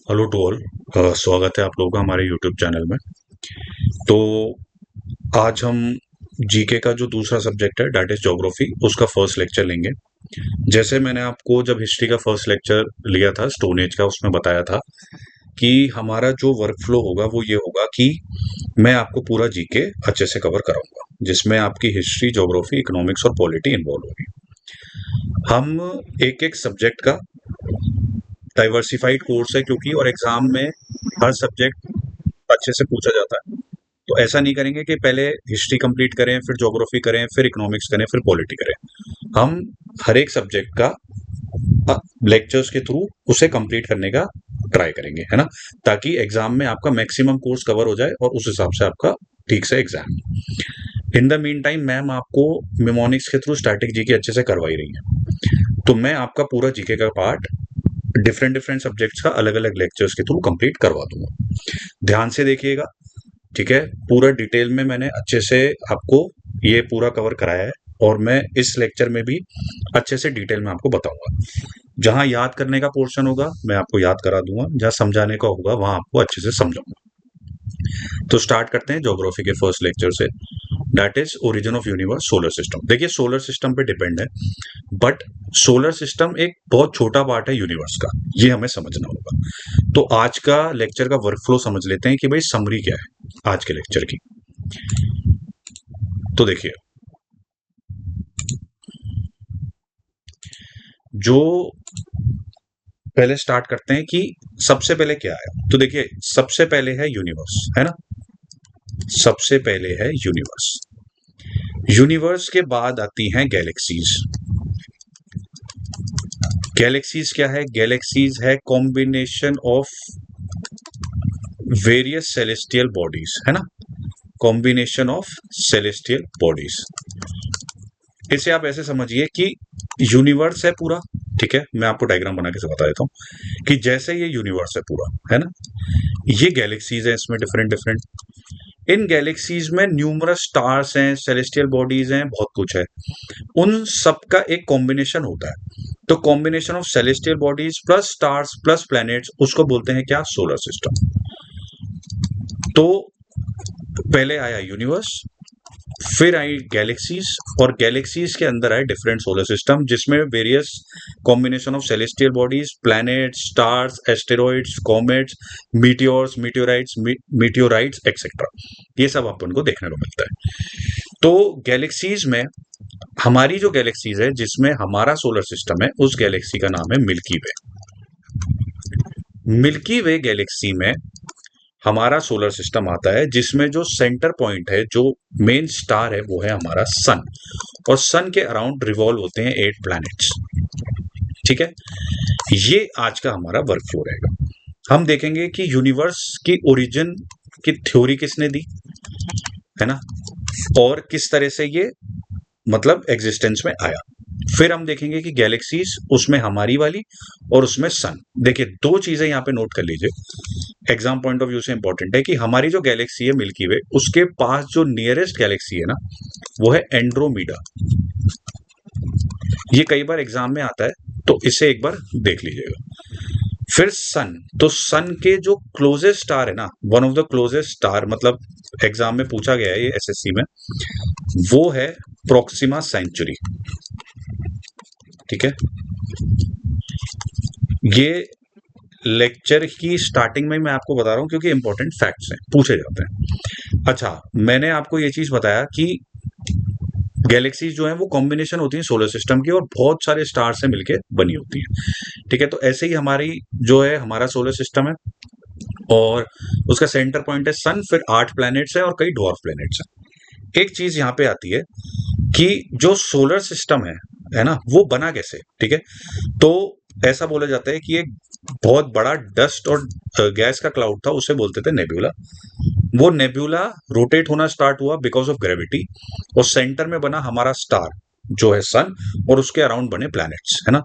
Hello to all. स्वागत है आप लोगों का हमारे यूट्यूब चैनल में। तो आज हम जीके का जो दूसरा सब्जेक्ट है डैट इज ज्योग्राफी उसका फर्स्ट लेक्चर लेंगे। जैसे मैंने आपको जब हिस्ट्री का फर्स्ट लेक्चर लिया था स्टोन एज का, उसमें बताया था कि हमारा जो वर्क फ्लो होगा वो ये होगा कि मैं आपको पूरा जीके अच्छे से कवर कराऊंगा, जिसमें आपकी हिस्ट्री, ज्योग्राफी, इकोनॉमिक्स और पॉलिटी इन्वॉल्व होगी। हम एक एक सब्जेक्ट का डाइवर्सिफाइड कोर्स है क्योंकि, और एग्जाम में हर सब्जेक्ट अच्छे से पूछा जाता है। तो ऐसा नहीं करेंगे कि पहले हिस्ट्री कंप्लीट करें, फिर ज्योग्राफी करें, फिर इकोनॉमिक्स करें, फिर पॉलिटी करें। हम हर एक सब्जेक्ट का लेक्चर्स के थ्रू उसे कंप्लीट करने का ट्राई करेंगे, है ना, ताकि एग्जाम में आपका मैक्सिमम कोर्स कवर हो जाए और उस हिसाब से आपका ठीक से exam. In the mean time ma'am आपको मिमोनिक्स के थ्रू स्टैटिक जीके अच्छे से करवाई रही है, तो मैं आपका पूरा जीके का पार्ट डिफरेंट डिफरेंट सब्जेक्ट्स का अलग अलग लेक्चर्स के थ्रू कंप्लीट करवा दूंगा। ध्यान से देखिएगा, ठीक है। पूरा डिटेल में मैंने अच्छे से आपको ये पूरा कवर कराया है, और मैं इस लेक्चर में भी अच्छे से डिटेल में आपको बताऊंगा। जहां याद करने का पोर्शन होगा मैं आपको याद करा दूंगा, जहां समझाने का होगा वहां आपको अच्छे से समझाऊंगा। तो स्टार्ट करते हैं ज्योग्राफी के फर्स्ट लेक्चर से, that is origin of universe, solar system. देखिए, सोलर सिस्टम पे डिपेंड है, बट सोलर सिस्टम एक बहुत छोटा पार्ट है यूनिवर्स का, ये हमें समझना होगा। तो आज का लेक्चर का वर्क फ्लो समझ लेते हैं कि भाई समरी क्या है आज के लेक्चर की। तो देखिए, जो पहले स्टार्ट करते हैं कि सबसे पहले क्या है। तो देखिए, सबसे पहले है यूनिवर्स, है ना। सबसे पहले है यूनिवर्स। यूनिवर्स के बाद आती हैं गैलेक्सीज। गैलेक्सीज क्या है? गैलेक्सीज है combination of various celestial bodies, है ना। Combination of celestial bodies. इसे आप ऐसे समझिए कि यूनिवर्स है पूरा, ठीक है। मैं आपको डायग्राम बना के बता देता हूँ कि जैसे ये यूनिवर्स है पूरा, है ना, ये गैलेक्सीज है, इसमें डिफरेंट डिफरेंट। इन गैलेक्सीज में न्यूमरस स्टार्स हैं, सेलेस्टियल बॉडीज हैं, बहुत कुछ है। उन सब का एक कॉम्बिनेशन होता है। तो combination of celestial bodies plus stars plus planets, उसको बोलते हैं क्या? Solar system. तो पहले आया यूनिवर्स, फिर आई गैलेक्सीज, और गैलेक्सीज के अंदर आए डिफरेंट सोलर सिस्टम, जिसमें various combination of celestial bodies, planets, stars, asteroids, comets, meteors, meteorites etcetera, ये सब अपन को देखने को मिलता है। तो गैलेक्सीज में हमारी जो गैलेक्सीज है जिसमें हमारा सोलर सिस्टम है, उस गैलेक्सी का नाम है मिल्की वे। मिल्की वे गैलेक्सी में हमारा सोलर सिस्टम आता है, जिसमें जो सेंटर पॉइंट है, जो मेन स्टार है, वो है हमारा सन। और सन के अराउंड रिवॉल्व होते हैं 8 प्लैनेट्स, ठीक है। ये आज का हमारा वर्क फ्लो रहेगा। हम देखेंगे कि यूनिवर्स की ओरिजिन की थ्योरी किसने दी, है ना, और किस तरह से ये मतलब एग्जिस्टेंस में आया। फिर हम देखेंगे कि गैलेक्सीज, उसमें हमारी वाली और उसमें सन। देखिए, दो चीजें यहां पे नोट कर लीजिए, एग्जाम पॉइंट ऑफ व्यू से इंपॉर्टेंट है कि हमारी जो गैलेक्सी है मिल्की वे, उसके पास जो नियरेस्ट गैलेक्सी है ना, वो है एंड्रोमीडा। ये कई बार एग्जाम में आता है, तो इसे एक बार देख लीजिएगा। फिर सन, तो सन के जो क्लोजेस्ट स्टार है ना, one of the closest star, मतलब एग्जाम में पूछा गया है ये एसएससी में, वो है प्रोक्सिमा सेंचुरी, ठीक है। ये लेक्चर की स्टार्टिंग में मैं आपको बता रहा हूं क्योंकि इंपॉर्टेंट फैक्ट्स हैं, पूछे जाते हैं। अच्छा, मैंने आपको ये चीज बताया कि गैलेक्सीज जो है वो कॉम्बिनेशन होती है सोलर सिस्टम की, और बहुत सारे स्टार से मिलकर बनी होती है, ठीक है। तो ऐसे ही हमारी जो है हमारा सोलर सिस्टम है, और उसका सेंटर पॉइंट है सन, फिर 8 प्लैनेट्स है और कई डॉर्फ प्लैनेट्स हैं। एक चीज यहाँ पे आती है कि जो सोलर सिस्टम है ना, वो बना कैसे, ठीक है। तो ऐसा बोला जाता है कि एक बहुत बड़ा डस्ट और गैस का क्लाउड था, उसे बोलते थे नेब्यूला। वो नेब्यूला रोटेट होना स्टार्ट हुआ बिकॉज ऑफ ग्रेविटी, और सेंटर में बना हमारा स्टार जो है सन, और उसके अराउंड बने प्लैनेट्स, है ना।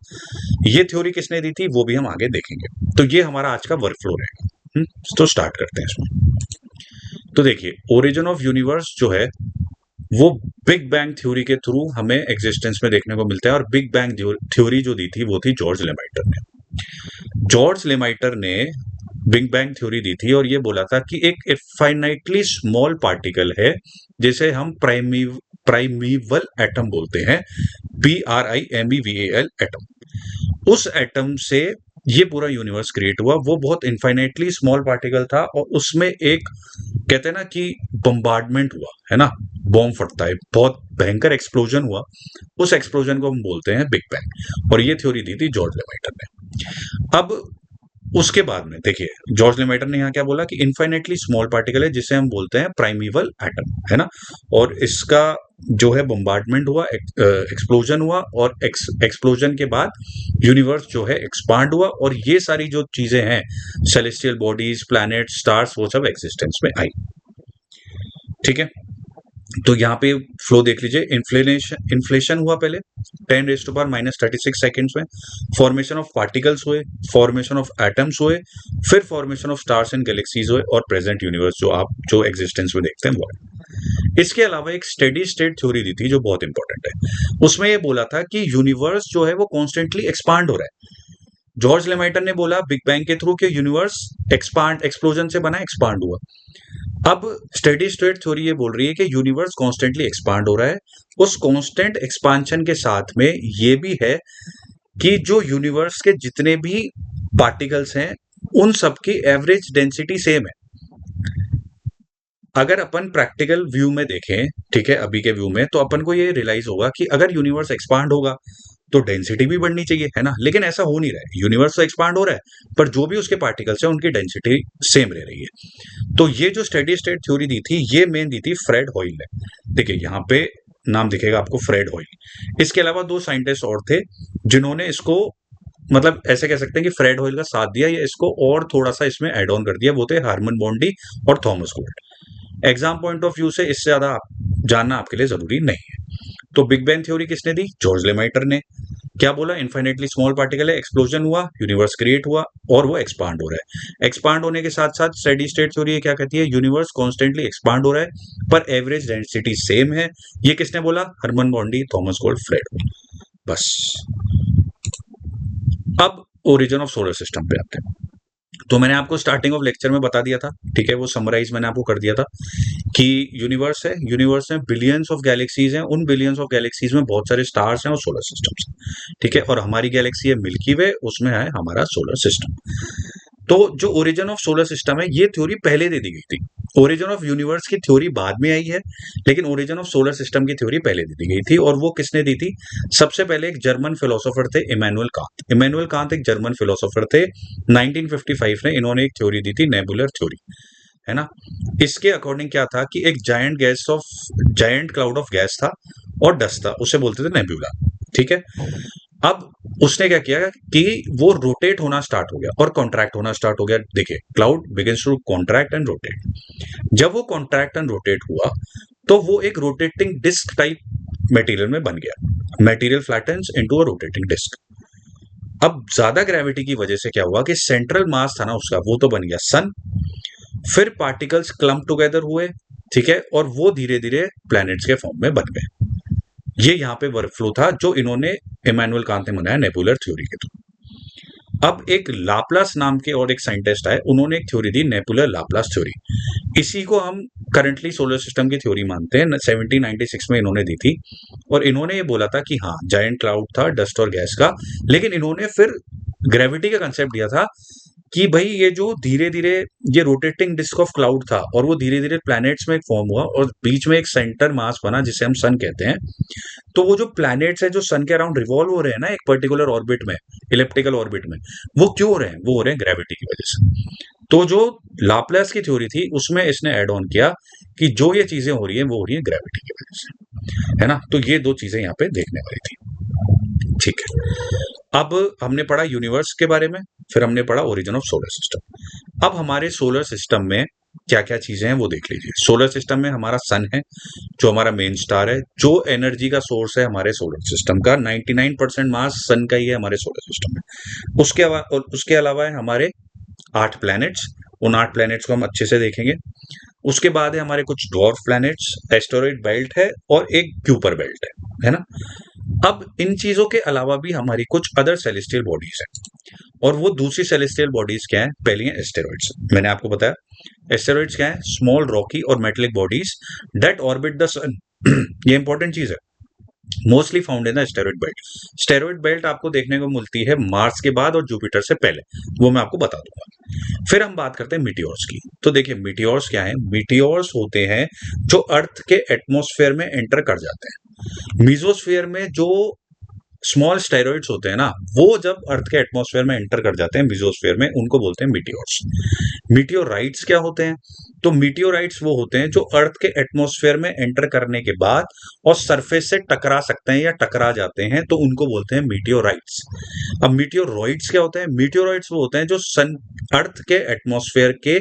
ये थ्योरी किसने दी थी वो भी हम आगे देखेंगे। तो ये हमारा आज का वर्क फ्लो रहेगा। तो स्टार्ट करते हैं इसमें। तो देखिए, ओरिजिन ऑफ यूनिवर्स जो है वो बिग बैंग थ्योरी के थ्रू हमें एग्जिस्टेंस में देखने को मिलता है, और बिग बैंग थ्योरी जो दी थी वो थी जॉर्ज लेमाइटर ने। जॉर्ज लेमाइटर ने बिग बैंग थ्योरी दी थी और ये बोला था कि एक इनफाइनाइटली स्मॉल पार्टिकल है जिसे हम प्राइमीवल एटम बोलते हैं, PRIMEVAL एटम। उस एटम से ये पूरा यूनिवर्स क्रिएट हुआ। वो बहुत इनफाइनाइटली स्मॉल पार्टिकल था और उसमें एक, कहते हैं ना कि बम्बार्डमेंट हुआ है ना, बॉम्ब फटता है, बहुत भयंकर एक्सप्लोजन हुआ। उस एक्सप्लोजन को हम बोलते हैं बिग बैंग, और ये थ्योरी दी थी जॉर्ज लेमाइटर ने। अब उसके बाद में देखिए, जॉर्ज लेमाइटर ने यहाँ क्या बोला कि इनफाइनेटली स्मॉल पार्टिकल है जिसे हम बोलते हैं प्राइमीवल एटम, है ना, और इसका जो है बम्बार्डमेंट हुआ, एक्सप्लोजन हुआ, और एक्सप्लोजन के बाद यूनिवर्स जो है एक्सपांड हुआ, और ये सारी जो चीजें हैं, सेलेस्टियल बॉडीज, प्लैनेट, स्टार्स, वो सब एक्सिस्टेंस में आई। ठीक है, तो यहाँ पे फ्लो देख लीजिए। इन्फ्लेशन हुआ पहले 10⁻⁻36 सेकेंड्स में, फॉर्मेशन ऑफ पार्टिकल्स हुए, फॉर्मेशन ऑफ एटम्स हुए, फिर formation of stars and galaxies हुए, और प्रेजेंट यूनिवर्स जो आप जो एग्जिस्टेंस में देखते हैं वो है। इसके अलावा एक स्टेडी स्टेट थ्योरी दी थी जो बहुत इंपॉर्टेंट है। उसमें ये बोला था कि यूनिवर्स जो है वो कॉन्स्टेंटली एक्सपांड हो रहा है। जॉर्ज लेमाइटर ने बोला बिग बैंग के थ्रू कि यूनिवर्स एक्सप्लोजन से बना, एक्सपांड हुआ। अब स्टेडी स्टेट थ्योरी ये बोल रही है कि यूनिवर्स कॉन्स्टेंटली एक्सपांड हो रहा है। उस कॉन्स्टेंट एक्सपांशन के साथ में ये भी है कि जो यूनिवर्स के जितने भी पार्टिकल्स हैं उन सब की एवरेज डेंसिटी सेम है। अगर अपन प्रैक्टिकल व्यू में देखें, ठीक है, अभी के व्यू में, तो अपन को ये रियलाइज होगा कि अगर यूनिवर्स एक्सपांड होगा तो डेंसिटी भी बढ़नी चाहिए, है ना, लेकिन ऐसा हो नहीं रहा है। यूनिवर्स तो एक्सपांड हो रहा है पर जो भी उसके पार्टिकल्स हैं उनकी डेंसिटी सेम रह रही है। तो ये जो स्टेडी स्टेट थ्योरी दी थी, ये मेन दी थी फ्रेड हॉयल ने। देखिए यहाँ पे नाम दिखेगा आपको, फ्रेड हॉयल। इसके अलावा दो साइंटिस्ट और थे जिन्होंने इसको, मतलब ऐसे कह सकते हैं कि फ्रेड हॉयल का साथ दिया या इसको और थोड़ा सा इसमें एड ऑन कर दिया, वो थे हार्मन बॉन्डी और Thomas gold. Exam point of view से इससे ज्यादा जानना आपके लिए जरूरी नहीं है। तो बिग बैंग थ्योरी किसने दी? जॉर्ज लेमाइटर ने। क्या बोला? इनफाइनेटली स्मॉल पार्टिकल है, एक्सप्लोजन हुआ, यूनिवर्स क्रिएट हुआ और वो एक्सपांड हो रहा है। एक्सपांड होने के साथ साथ स्टेडी स्टेट थ्योरी क्या कहती है? यूनिवर्स कॉन्स्टेंटली एक्सपांड हो रहा है पर एवरेज डेंसिटी सेम है। ये किसने बोला? Hermann Bondi, Thomas Gold, Fred. बस। अब ओरिजिन ऑफ सोलर सिस्टम पे आते हैं। तो मैंने आपको स्टार्टिंग ऑफ लेक्चर में बता दिया था, ठीक है, वो समराइज मैंने आपको कर दिया था कि यूनिवर्स है, यूनिवर्स में बिलियंस ऑफ गैलेक्सीज हैं, उन बिलियंस ऑफ गैलेक्सीज में बहुत सारे स्टार्स हैं और सोलर सिस्टम्स हैं, ठीक है, और हमारी गैलेक्सी है मिल्की वे, उसमें है हमारा सोलर सिस्टम। तो जो ओरिजिन ऑफ सोलर सिस्टम है, ये थ्योरी पहले दे दी गई थी। ओरिजिन ऑफ यूनिवर्स की थ्योरी बाद में आई है, लेकिन ओरिजिन ऑफ सोलर सिस्टम की थ्योरी पहले दे दी गई थी। और वो किसने दी थी? सबसे पहले एक जर्मन फिलोसोफर थे, इमैनुअल कांत। इमैनुअल कांत एक जर्मन फिलोसोफर थे। 1955 में इन्होंने एक थ्योरी दी थी, नेबुलर थ्योरी, है ना। इसके अकॉर्डिंग क्या था कि एक जायंट क्लाउड ऑफ गैस था और डस्ट था, उसे बोलते थे नेबुला, ठीक है। अब उसने क्या किया कि वो रोटेट होना स्टार्ट हो गया और कॉन्ट्रैक्ट होना स्टार्ट हो गया। देखिए, cloud begins to contract and rotate. जब वो कॉन्ट्रैक्ट एंड रोटेट हुआ तो वो एक रोटेटिंग डिस्क टाइप मटेरियल में बन गया। Material flattens into a rotating disc. अब ज्यादा ग्रेविटी की वजह से क्या हुआ कि सेंट्रल मास था ना उसका, वो तो बन गया सन। फिर पार्टिकल्स क्लम्प टुगेदर हुए, ठीक है, और वो धीरे धीरे प्लैनेट्स के फॉर्म में बन गए। ये यहाँ पे वर्कफ्लो था जो इन्होंने, इमैनुअल कांत ने बनाया नेबुलर थ्योरी के थ्रू। अब एक लाप्लास नाम के और एक साइंटिस्ट आए, उन्होंने एक थ्योरी दी, नेबुलर लाप्लास थ्योरी। इसी को हम करंटली सोलर सिस्टम की थ्योरी मानते हैं। 1796 में इन्होंने दी थी और इन्होंने ये बोला था कि हाँ, जायंट क्लाउड था डस्ट और गैस का, लेकिन इन्होंने फिर ग्रेविटी का कंसेप्ट दिया था कि भाई ये जो धीरे धीरे ये रोटेटिंग डिस्क ऑफ क्लाउड था और वो धीरे धीरे प्लैनेट्स में फॉर्म हुआ और बीच में एक सेंटर मास बना जिसे हम सन कहते हैं। तो वो जो प्लैनेट्स है जो सन के अराउंड रिवॉल्व हो रहे हैं ना एक पर्टिकुलर ऑर्बिट में, इलिप्टिकल ऑर्बिट में, वो क्यों हो रहे हैं? वो हो रहे हैं ग्रेविटी की वजह से। तो जो लाप्लास की थ्योरी थी उसमें इसने ऐड ऑन किया कि जो ये चीजें हो रही है वो हो रही है ग्रेविटी की वजह से, है ना। तो ये दो चीजें यहाँ पे देखने वाली थी, ठीक है। अब हमने पढ़ा यूनिवर्स के बारे में, फिर हमने पढ़ा ओरिजिन ऑफ सोलर सिस्टम। अब हमारे सोलर सिस्टम में क्या क्या चीजें हैं वो देख लीजिए। सोलर सिस्टम में हमारा सन है जो हमारा मेन स्टार है, जो एनर्जी का सोर्स है हमारे सोलर सिस्टम का। 99% मास सन का ही है हमारे सोलर सिस्टम में। उसके अलावा है हमारे 8 प्लैनेट्स। उन 8 प्लैनेट्स को हम अच्छे से देखेंगे। उसके बाद है हमारे कुछ ड्वार्फ प्लैनेट्स, एस्टेरॉइड बेल्ट है और एक क्यूपर बेल्ट है ना। अब इन चीजों के अलावा भी हमारी कुछ अदर सेलेस्टियल बॉडीज हैं। और वो दूसरी सेलेस्टियल बॉडीज क्या है? पहली है एस्टेरॉइड्स। मैंने आपको बताया एस्टेरॉइड्स क्या है? स्मॉल रॉकी और metallic bodies that orbit the sun. ये इंपॉर्टेंट चीज है, mostly found in the asteroid belt. Steroid belt आपको देखने को मिलती है मार्स के बाद और जुपिटर से पहले, वो मैं आपको बता दूंगा। फिर हम बात करते हैं मीटियोर्स की। तो देखिए मीटियोर्स क्या है? मीटियोर्स होते हैं जो अर्थ के एटमॉस्फेयर में एंटर कर जाते हैं। मीजोस्फीयर में जो स्मॉल स्टेरॉइड्स होते हैं ना, वो जब अर्थ के एटमॉस्फेयर में एंटर कर जाते हैं मीजोस्फीयर में, उनको बोलते हैं मीटियोर्स। मीटियोराइट्स क्या होते हैं? तो मीटियोराइट्स वो होते हैं जो अर्थ के एटमॉस्फेयर में एंटर करने के बाद और सरफेस से टकरा सकते हैं या टकरा जाते हैं, तो उनको बोलते हैं मीटियोराइट्स। अब मीटियोरॉइड्स क्या होते हैं? मीटियोरॉइड्स वो होते हैं जो सन अर्थ के एटमॉस्फेयर के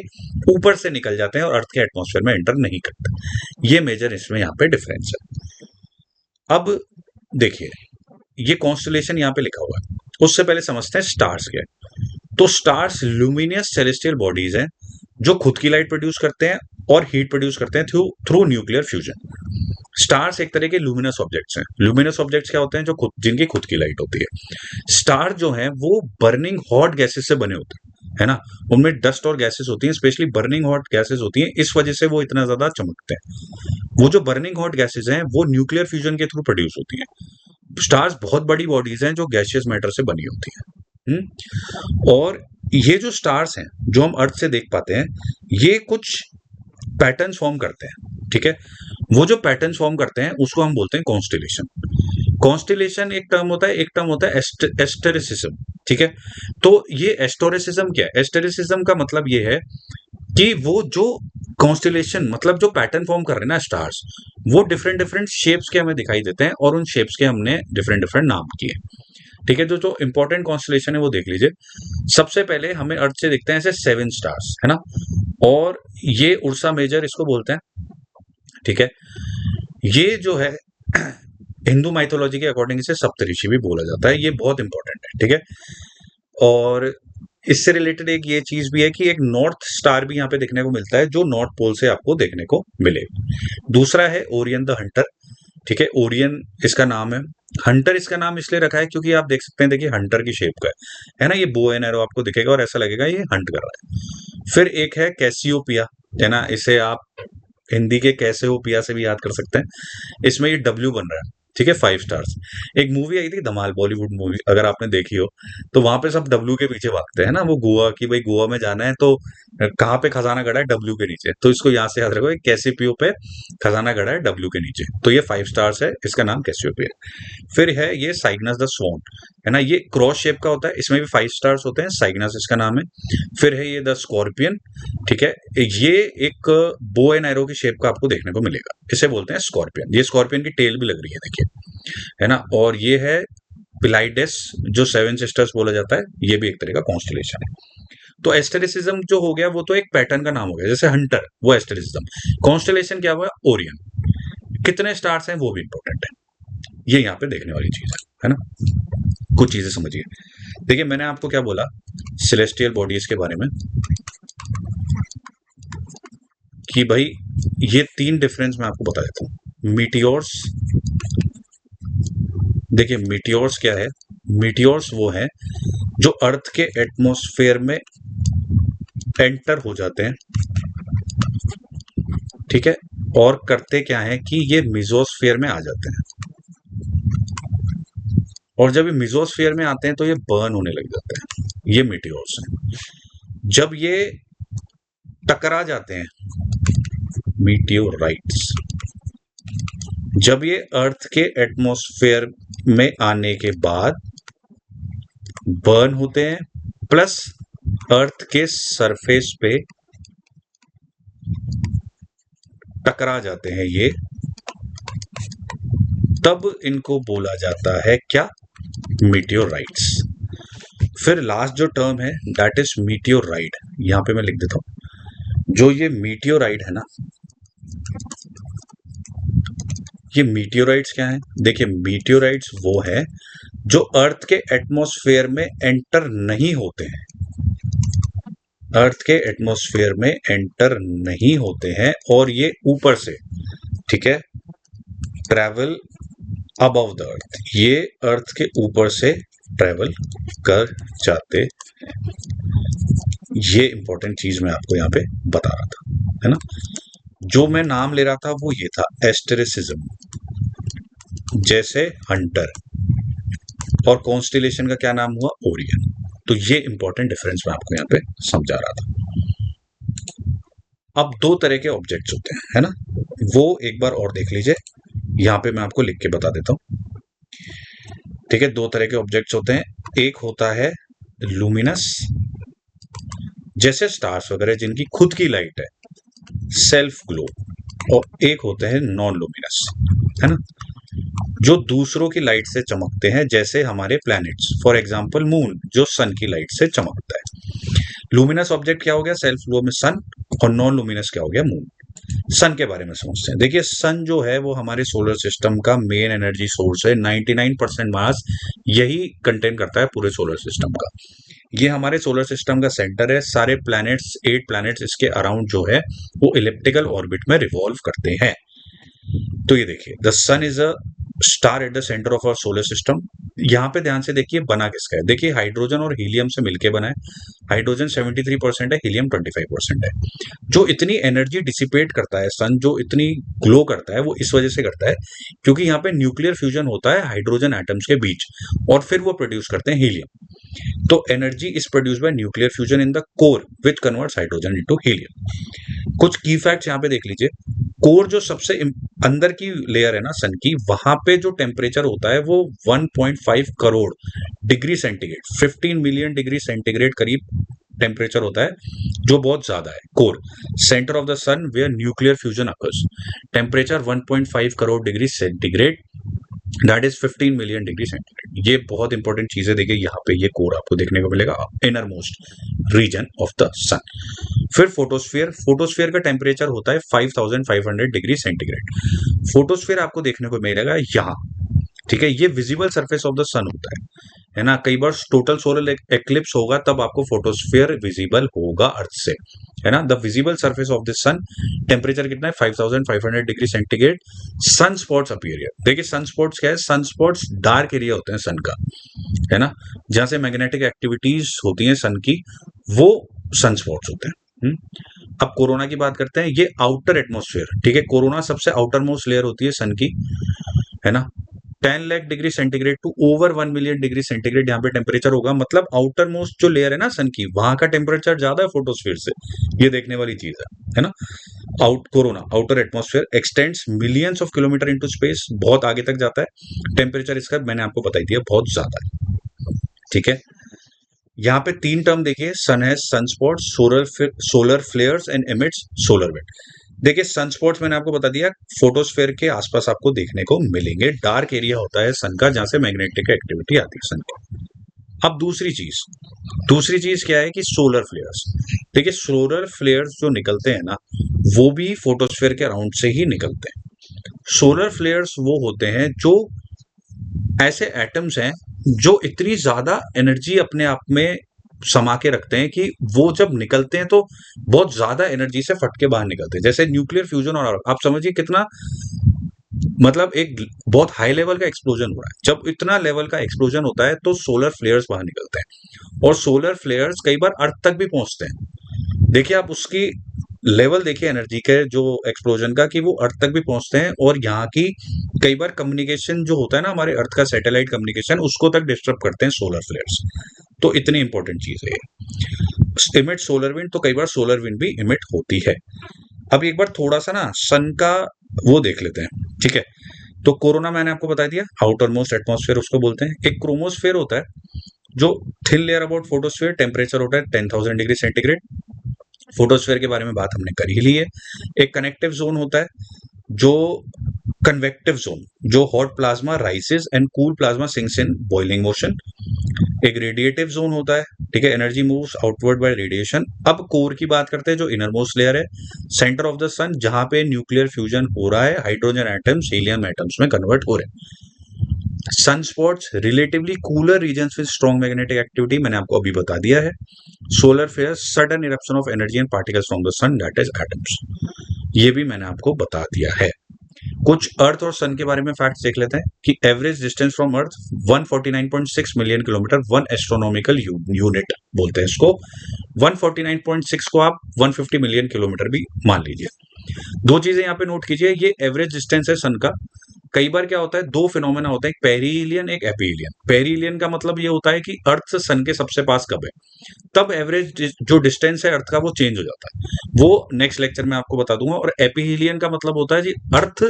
ऊपर से निकल जाते हैं और अर्थ के एटमॉस्फेयर में एंटर नहीं करते। ये मेजर इसमें यहाँ पे डिफरेंस है। अब देखिए ये कॉन्स्टलेशन यहाँ पे लिखा हुआ है, उससे पहले समझते हैं स्टार्स क्या है। तो स्टार्स ल्यूमिनियस सेलेस्टियल बॉडीज हैं जो खुद की लाइट प्रोड्यूस करते हैं और हीट प्रोड्यूस करते हैं थ्रू न्यूक्लियर फ्यूजन। स्टार्स एक तरह के ल्यूमिनस ऑब्जेक्ट्स हैं। ल्यूमिनस ऑब्जेक्ट्स क्या होते हैं? जो जिनकी खुद की लाइट होती है। स्टार जो है वो बर्निंग हॉट गैसेस से बने होते हैं, है ना। उनमें डस्ट और गैसेस होती हैं, स्पेशली बर्निंग हॉट गैसेस होती हैं, इस वजह से वो इतना ज्यादा चमकते हैं। वो जो बर्निंग हॉट गैसेस हैं वो न्यूक्लियर फ्यूजन के थ्रू प्रोड्यूस होती हैं। स्टार्स बहुत बड़ी बॉडीज हैं जो गैसियस मैटर से बनी होती हैं। और ये जो स्टार्स हैं जो हम अर्थ से देख पाते हैं, ये कुछ पैटर्न्स फॉर्म करते हैं, ठीक है। वो जो पैटर्न्स फॉर्म करते हैं उसको हम बोलते हैं कॉन्स्टेलेशन। कॉन्स्टेलेशन एक टर्म होता है, एक टर्म होता है एस्टेरिसिज्म, ठीक है। तो ये एस्टोरिसिज्म क्या है? एस्टेरिसिज्म का मतलब ये है कि वो जो कॉन्स्टेलेशन मतलब जो पैटर्न फॉर्म कर रहे हैं ना स्टार्स, वो डिफरेंट डिफरेंट शेप्स के हमें दिखाई देते हैं और उन शेप्स के हमने डिफरेंट डिफरेंट नाम किए, ठीक है। जो जो इंपॉर्टेंट कॉन्स्टेलेशन है वो देख लीजिए। सबसे पहले हमें अर्थ से दिखते हैं ऐसे 7 स्टार्स, है ना। और ये उर्सा मेजर इसको बोलते हैं, ठीक है। ये जो है हिंदू माइथोलॉजी के अकॉर्डिंग इसे सप्तऋषि भी बोला जाता है। ये बहुत इंपॉर्टेंट है, ठीक है। और इससे रिलेटेड एक ये चीज भी है कि एक नॉर्थ स्टार भी यहाँ पे देखने को मिलता है जो नॉर्थ पोल से आपको देखने को मिलेगा। दूसरा है ओरियन द हंटर, ठीक है। ओरियन इसका नाम है। हंटर इसका नाम इसलिए रखा है क्योंकि आप देख सकते हैं, देखिए हंटर की शेप का है ना। ये बो एंड एरो आपको दिखेगा और ऐसा लगेगा ये हंट कर रहा है। फिर एक है कैसियोपिया, है ना। इसे आप हिंदी के कैसे हो पिया से भी याद कर सकते हैं। इसमें ये डब्ल्यू बन रहा है, ठीक है। 5 स्टार्स। एक मूवी आई थी धमाल, बॉलीवुड मूवी, अगर आपने देखी हो तो वहां पे सब डब्ल्यू के पीछे भागते हैं ना। वो गोवा की, भाई गोवा में जाना है तो कहाँ पे खजाना गड़ा है? डब्ल्यू के नीचे। तो इसको यहाँ से याद रखो, कैसीपीओ पे खजाना गड़ा है डब्ल्यू के नीचे। तो ये 5 स्टार्स है, इसका नाम कैसियोपिया। फिर है ये साइग्नस द स्वॉन, है ना। ये क्रॉस शेप का होता है, इसमें भी 5 स्टार्स होते हैं, साइग्नस इसका नाम है। फिर है ये द स्कॉर्पियन, ठीक है। ये एक बो एंड एरो की शेप का आपको देखने को मिलेगा, इसे बोलते हैं स्कॉर्पियन। ये स्कॉर्पियन की टेल भी लग रही है, देखिए, है ना। और ये है पिलाइडेस जो 7 सिस्टर्स बोला जाता है, ये भी एक तरह का कॉन्स्टेलेशन है। तो एस्टेरिसिज्म जो हो गया वो तो एक पैटर्न का नाम हो गया, जैसे हंटर वो एस्टेरिसिज्म। कॉन्स्टेलेशन क्या हुआ? ओरियन। कितने स्टार्स हैं वो भी इंपॉर्टेंट है, ये यहाँ पे देखने वाली चीज है ना। कुछ चीजें समझिए। देखिए मैंने आपको क्या बोला सेलेस्टियल बॉडीज के बारे में, कि भाई ये 3 डिफरेंस मैं आपको बता देता हूँ। मीटियोर्स, देखिए मीटियोर्स क्या है? मीटियोर्स वो है जो अर्थ के एटमॉस्फेयर में एंटर हो जाते हैं, ठीक है। और करते क्या है कि ये मिजोस्फीयर में आ जाते हैं, और जब ये मिजोस्फीयर में आते हैं तो ये बर्न होने लग जाते हैं। ये मीटियोर्स हैं। जब ये टकरा जाते हैं, मीटियोराइट्स, जब ये अर्थ के एटमॉस्फेयर में आने के बाद बर्न होते हैं, प्लस अर्थ के सरफेस पे टकरा जाते हैं ये, तब इनको बोला जाता है क्या? मीटियोराइट्स। फिर लास्ट जो टर्म है दैट इज मीटियोराइड, यहां पे मैं लिख देता हूं। जो ये मीटियोराइड है ना, ये मीटियोराइट्स क्या है? देखिए मीटियोराइट्स वो है जो अर्थ के एटमॉस्फेयर में एंटर नहीं होते हैं, अर्थ के एटमॉस्फेयर में एंटर नहीं होते हैं, और ये ऊपर से, ठीक है, ट्रैवल अबव द अर्थ, ये अर्थ के ऊपर से ट्रेवल कर जाते। ये इंपॉर्टेंट चीज मैं आपको यहाँ पे बता रहा था, है ना। जो मैं नाम ले रहा था वो ये था एस्टेरिसिज्म, जैसे हंटर, और कॉन्स्टिलेशन का क्या नाम हुआ, ओरियन। तो ये इंपॉर्टेंट डिफरेंस मैं आपको यहाँ पे समझा रहा था। अब दो तरह के ऑब्जेक्ट्स होते हैं, है ना, वो एक बार और देख लीजिए, यहाँ पे मैं आपको लिख के बता देता हूँ। ठीक है, दो तरह के ऑब्जेक्ट्स होते हैं, एक होता है लुमिनस, जैसे स्टार्स वगैरह जिनकी खुद की लाइट है, सेल्फ ग्लो, और एक होते हैं नॉन लुमिनस, है ना, जो दूसरों की लाइट से चमकते हैं, जैसे हमारे प्लैनेट्स, फॉर एग्जांपल मून जो सन की लाइट से चमकता है। लुमिनस ऑब्जेक्ट क्या हो गया, सेल्फ ग्लो में सन, और नॉन लुमिनस क्या हो गया, मून। सन के बारे में समझते हैं। देखिए सन जो है वो हमारे सोलर सिस्टम का मेन एनर्जी सोर्स है, 99% मास यही कंटेन करता है पूरे सोलर सिस्टम का। ये हमारे सोलर सिस्टम का सेंटर है, सारे प्लैनेट्स 8 प्लैनेट्स इसके अराउंड जो है वो इलिप्टिकल ऑर्बिट में रिवॉल्व करते हैं। तो ये देखिए the sun is a star at the centre of our solar system. यहाँ पे ध्यान से देखिए बना किसका है, देखिए हाइड्रोजन और हीलियम से मिलके बना है। हाइड्रोजन 73% है, हीलियम 25% है। जो इतनी एनर्जी डिसिपेट करता है सन, जो इतनी ग्लो करता है, वो इस वजह से करता है क्योंकि यहाँ पे न्यूक्लियर फ्यूजन होता है हाइड्रोजन एटम्स के बीच, और फिर वो प्रोड्यूस करते हैं हीलियम। तो energy is produce by nuclear fusion in the core which converts hydrogen into helium. कुछ की फैक्ट्स यहाँ पे देख लीजिए। कोर जो सबसे अंदर की लेयर है ना सन की, वहां पे जो टेम्परेचर होता है वो 1.5 crore degree centigrade, 15 million degree centigrade करीब टेम्परेचर होता है, जो बहुत ज्यादा है। Core centre of the sun where nuclear fusion occurs, temperature 1.5 crore degree centigrade, that is 15 million degree centigrade. ये बहुत इंपॉर्टेंट चीज है। देखिए यहाँ पे ये कोर आपको देखने को मिलेगा, innermost region of the sun. फिर फोटोस्फीयर, फोटोस्फीयर का टेम्परेचर होता है 5500 डिग्री सेंटीग्रेड। फोटोस्फीयर आपको देखने को मिलेगा यहाँ, ठीक है, ये विजिबल सरफेस ऑफ द सन होता है ना। कई बार टोटल सोलर एक्लिप्स होगा तब आपको फोटोस्फीयर विजिबल होगा अर्थ से, है ना। The visible surface of the sun, temperature कितना है 5500 degree centigrade. Sun spots appear, देखिए सन स्पॉट्स क्या है, सन स्पॉट्स डार्क एरिया होते हैं सन का, है ना, जहां से मैग्नेटिक एक्टिविटीज होती हैं सन की, वो सन स्पॉट्स होते हैं। अब कोरोना की बात करते हैं, ये आउटर एटमॉस्फेयर, ठीक है, कोरोना सबसे आउटर मोस्ट लेयर होती है सन की, है ना। 10 lakh degree centigrade to over 1 million degree centigrade यहाँ पे टेम्परेचर होगा, मतलब आउटर मोस्ट जो लेयर है ना सन की, वहां का टेम्परेचर ज्यादा है फोटोस्फीयर से। ये देखने वाली चीज है ना। Corona outer atmosphere x tends millions of kilometre into space, बहुत आगे तक जाता है। टेम्परेचर इसका मैंने आपको बता दिया बहुत ज्यादा है, ठीक है। यहाँ पे 3 टर्म देखिए, सन है sunspot, solar flares and emits solar wind. देखिए सनस्पॉट्स मैंने आपको बता दिया, फोटोस्फेयर के आसपास आपको देखने को मिलेंगे, डार्क एरिया होता है सन का जहां से मैग्नेटिक एक्टिविटी आती है सन की। अब दूसरी चीज क्या है कि सोलर फ्लेयर्स। देखिए सोलर फ्लेयर्स जो निकलते हैं ना, वो भी फोटोस्फेयर के अराउंड से ही निकलते हैं। सोलर फ्लेयर्स वो होते हैं जो ऐसे एटम्स हैं जो इतनी ज्यादा एनर्जी अपने आप में समा के रखते हैं कि वो जब निकलते हैं तो बहुत ज्यादा एनर्जी से फट के बाहर निकलते हैं, जैसे न्यूक्लियर फ्यूजन। और आप समझिए कितना, मतलब एक बहुत हाई लेवल का एक्सप्लोजन हो रहा है। जब इतना लेवल का एक्सप्लोजन होता है तो सोलर फ्लेयर्स बाहर निकलते हैं, और सोलर फ्लेयर्स कई बार अर्थ तक भी पहुंचते हैं। देखिए आप उसकी लेवल देखिए एनर्जी के जो एक्सप्लोजन का, कि वो अर्थ तक भी पहुंचते हैं, और यहाँ की कई बार कम्युनिकेशन जो होता है ना हमारे अर्थ का, सैटेलाइट कम्युनिकेशन, उसको तक डिस्टर्ब करते हैं सोलर फ्लेयर्स। तो इतनी इंपॉर्टेंट चीज है ये। इमिट सोलर विंड, तो कई बार सोलर विंड भी इमिट होती है। अब एक बार थोड़ा सा ना सन का वो देख लेते हैं, ठीक है। तो कोरोना मैंने आपको बता दिया, आउटर मोस्ट एटमॉस्फेयर उसको बोलते हैं। एक क्रोमोस्फेयर होता है जो thin layer about photosphere, temperature होता है 10,000 डिग्री सेंटीग्रेड। फोटोस्फेयर के बारे में बात हमने कर ही ली है। एक कनेक्टिव जोन होता है, जो कन्वेक्टिव जोन, जो hot plasma rises and cool plasma sinks in boiling motion. एक रेडिएटिव जोन होता है, ठीक है, energy moves outward by radiation. अब कोर की बात करते हैं, जो इनर मोस्ट लेयर है, सेंटर ऑफ द सन, जहां पे न्यूक्लियर फ्यूजन हो रहा है, हाइड्रोजन एटम्स हीलियम एटम्स में कन्वर्ट हो रहे हैं। Sunspots relatively cooler regions with strong magnetic activity, मैंने आपको अभी बता दिया है। Solar flares sudden eruption of energy and particles from the sun, that is atoms, ये भी मैंने आपको बता दिया है। कुछ अर्थ और सन के बारे में फैक्ट्स देख लेते हैं कि average distance from earth 149.6 million kilometre, 1 astronomical unit बोलते हैं इसको। 149.6 को आप 150 मिलियन किलोमीटर भी मान लीजिए। दो चीजें यहाँ पे नोट कीजिए, ये एवरेज डिस्टेंस है सन का। कई बार क्या होता है, दो फिनोमेना होता है, एक पेरीहिलियन एक एपीहिलियन। पेरीहिलियन का मतलब ये होता है कि अर्थ सन के सबसे पास कब है, तब एवरेज जो डिस्टेंस है अर्थ का वो चेंज हो जाता है। वो नेक्स्ट लेक्चर में आपको बता दूंगा। और एपीहिलियन का मतलब होता है जी अर्थ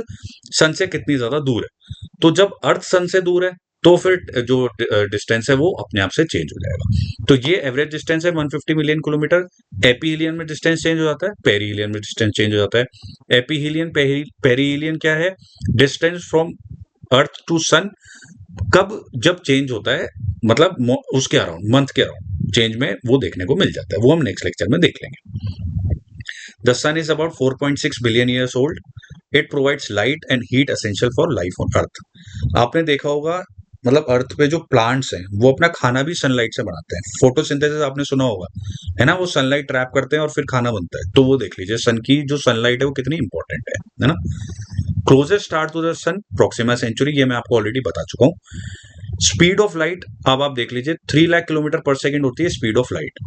सन से कितनी ज्यादा दूर है। तो जब अर्थ सन से दूर है तो फिर जो डिस्टेंस है वो अपने आप से चेंज हो जाएगा। तो ये एवरेज डिस्टेंस है 150 मिलियन किलोमीटर। एपीहिलियन में डिस्टेंस चेंज हो जाता है, पेरीहिलियन में डिस्टेंस चेंज हो जाता है। एपीहिलियन पेरीहिलियन क्या है, डिस्टेंस फ्रॉम अर्थ टू सन कब जब चेंज होता है, मतलब उसके अराउंड, मंथ के अराउंड चेंज में वो देखने को मिल जाता है। वो हम नेक्स्ट लेक्चर में देख लेंगे। The sun is about 4.6 billion years old. It provides light and heat essential for life on earth. आपने देखा होगा, मतलब अर्थ पे जो प्लांट्स हैं वो अपना खाना भी सनलाइट से बनाते हैं। फोटोसिंथेसिस आपने सुना होगा, है ना, वो सनलाइट ट्रैप करते हैं और फिर खाना बनता है। तो वो देख लीजिए सन की जो सनलाइट है वो कितनी इंपॉर्टेंट है ना। Closest star to the sun Proxima Centauri, ये मैं आपको ऑलरेडी बता चुका हूँ। स्पीड ऑफ लाइट अब आप देख लीजिए 3 लाख किलोमीटर पर सेकंड होती है स्पीड ऑफ लाइट।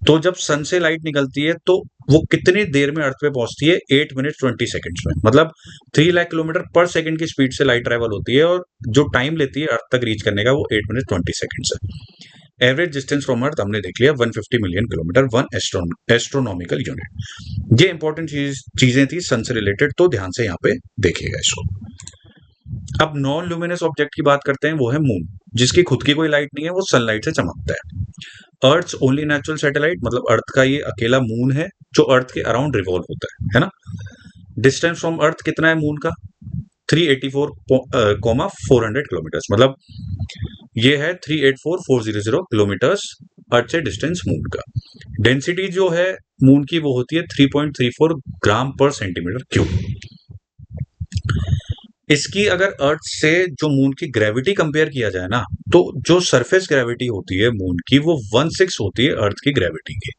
तो जब सन से लाइट निकलती है तो वो कितनी देर में अर्थ पे पहुंचती है, 8 मिनट 20 सेकंड्स में। मतलब 3 लाख किलोमीटर पर सेकंड की स्पीड से लाइट ट्रेवल होती है और जो टाइम लेती है अर्थ तक रीच करने का वो 8 मिनट 20 सेकंड्स है। एवरेज डिस्टेंस फ्रॉम अर्थ हमने देख लिया 150 मिलियन किलोमीटर, 1 एस्ट्रोनॉमिकल यूनिट। ये इंपॉर्टेंट चीजें थी सन से रिलेटेड, तो ध्यान से यहाँ पे देखिएगा इसको। अब नॉन ल्यूमिनस ऑब्जेक्ट की बात करते हैं, वो है मून, जिसकी खुद की कोई लाइट नहीं है, वो सनलाइट से चमकता है। अर्थ ओनली नेचुरल सैटेलाइट, मतलब अर्थ का ये अकेला मून है जो अर्थ के अराउंड रिवॉल्व होता है ना। डिस्टेंस फ्रॉम अर्थ कितना है मून का, 384,400 किलोमीटर, मतलब ये है 384,400 किलोमीटर्स अर्थ से डिस्टेंस मून का। डेंसिटी जो है मून की वो होती है 3.34 ग्राम पर सेंटीमीटर क्यूब। इसकी अगर अर्थ से जो मून की ग्रेविटी कंपेयर किया जाए ना, तो जो सरफेस ग्रेविटी होती है मून की वो 1/6 होती है अर्थ की ग्रेविटी की।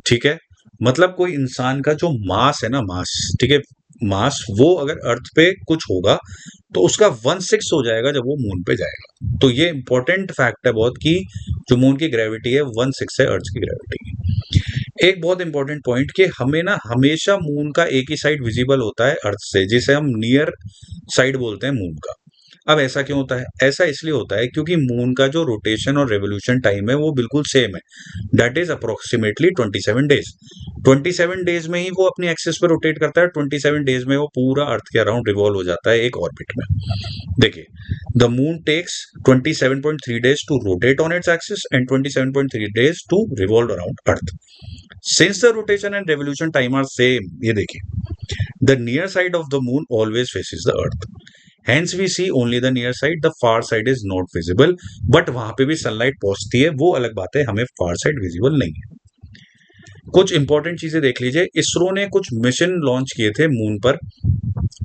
ठीक है, मतलब कोई इंसान का जो मास है ना, मास, ठीक है, मास, वो अगर अर्थ पे कुछ होगा तो उसका 1/6 हो जाएगा जब वो मून पे जाएगा। तो ये इंपॉर्टेंट फैक्ट है बहुत कि जो मून की ग्रेविटी है 1/6 है अर्थ की ग्रेविटी की। एक बहुत इंपॉर्टेंट पॉइंट कि हमें ना हमेशा मून का एक ही साइड विजिबल होता है अर्थ से, जिसे हम नियर साइड बोलते हैं मून का। अब ऐसा क्यों होता है, ऐसा इसलिए होता है क्योंकि मून का जो रोटेशन और रेवोल्यूशन टाइम है वो बिल्कुल सेम है, that is approximately 27 days. 27 days में ही वो अपनी एक्सिस पे रोटेट करता है, 27 डेज में वो पूरा अर्थ के अराउंड रिवॉल्व हो जाता है एक ऑर्बिट में। देखिए, the moon takes 27.3 days to rotate on its axis and 27.3 days to revolve around earth. Since the rotation and revolution time are same, ये देखिए, the near side of the moon always faces the earth, hence we see only the near side, the far side is not visible। But वहां पे भी sunlight पहुंचती है, वो अलग बात है, हमें फार साइड विजिबल नहीं है। कुछ इंपॉर्टेंट चीजें देख लीजिए, इसरो ने कुछ मिशन लॉन्च किए थे मून पर,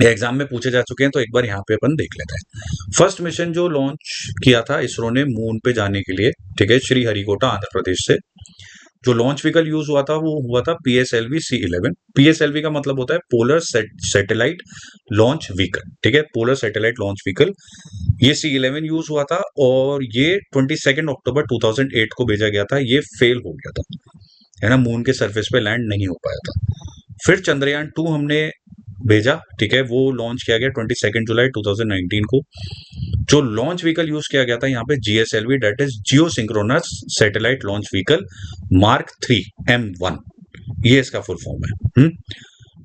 एग्जाम में पूछे जा चुके हैं, तो एक बार यहाँ पे अपन देख लेते हैं। फर्स्ट मिशन जो लॉन्च किया था इसरो ने मून पे जाने के लिए, ठीक है, श्रीहरिकोटा आंध्र प्रदेश से, जो लॉन्च व्हीकल यूज हुआ था वो हुआ था PSLV C11। PSLV का मतलब होता है पोलर सैटेलाइट लॉन्च व्हीकल, ठीक है, पोलर सैटेलाइट लॉन्च व्हीकल। ये C11 यूज हुआ था और ये 22 अक्टूबर 2008 को भेजा गया था। ये फेल हो गया था, है ना, मून के सरफेस पे लैंड नहीं हो पाया था। फिर चंद्रयान 2 हमने भेजा, ठीक है, वो लॉन्च किया गया 22 जुलाई 2019 को। जो लॉन्च व्हीकल यूज किया गया था यहाँ पे GSLV, that is geo synchronous satellite launch vehicle mark 3 M1, ये इसका फुल फॉर्म है।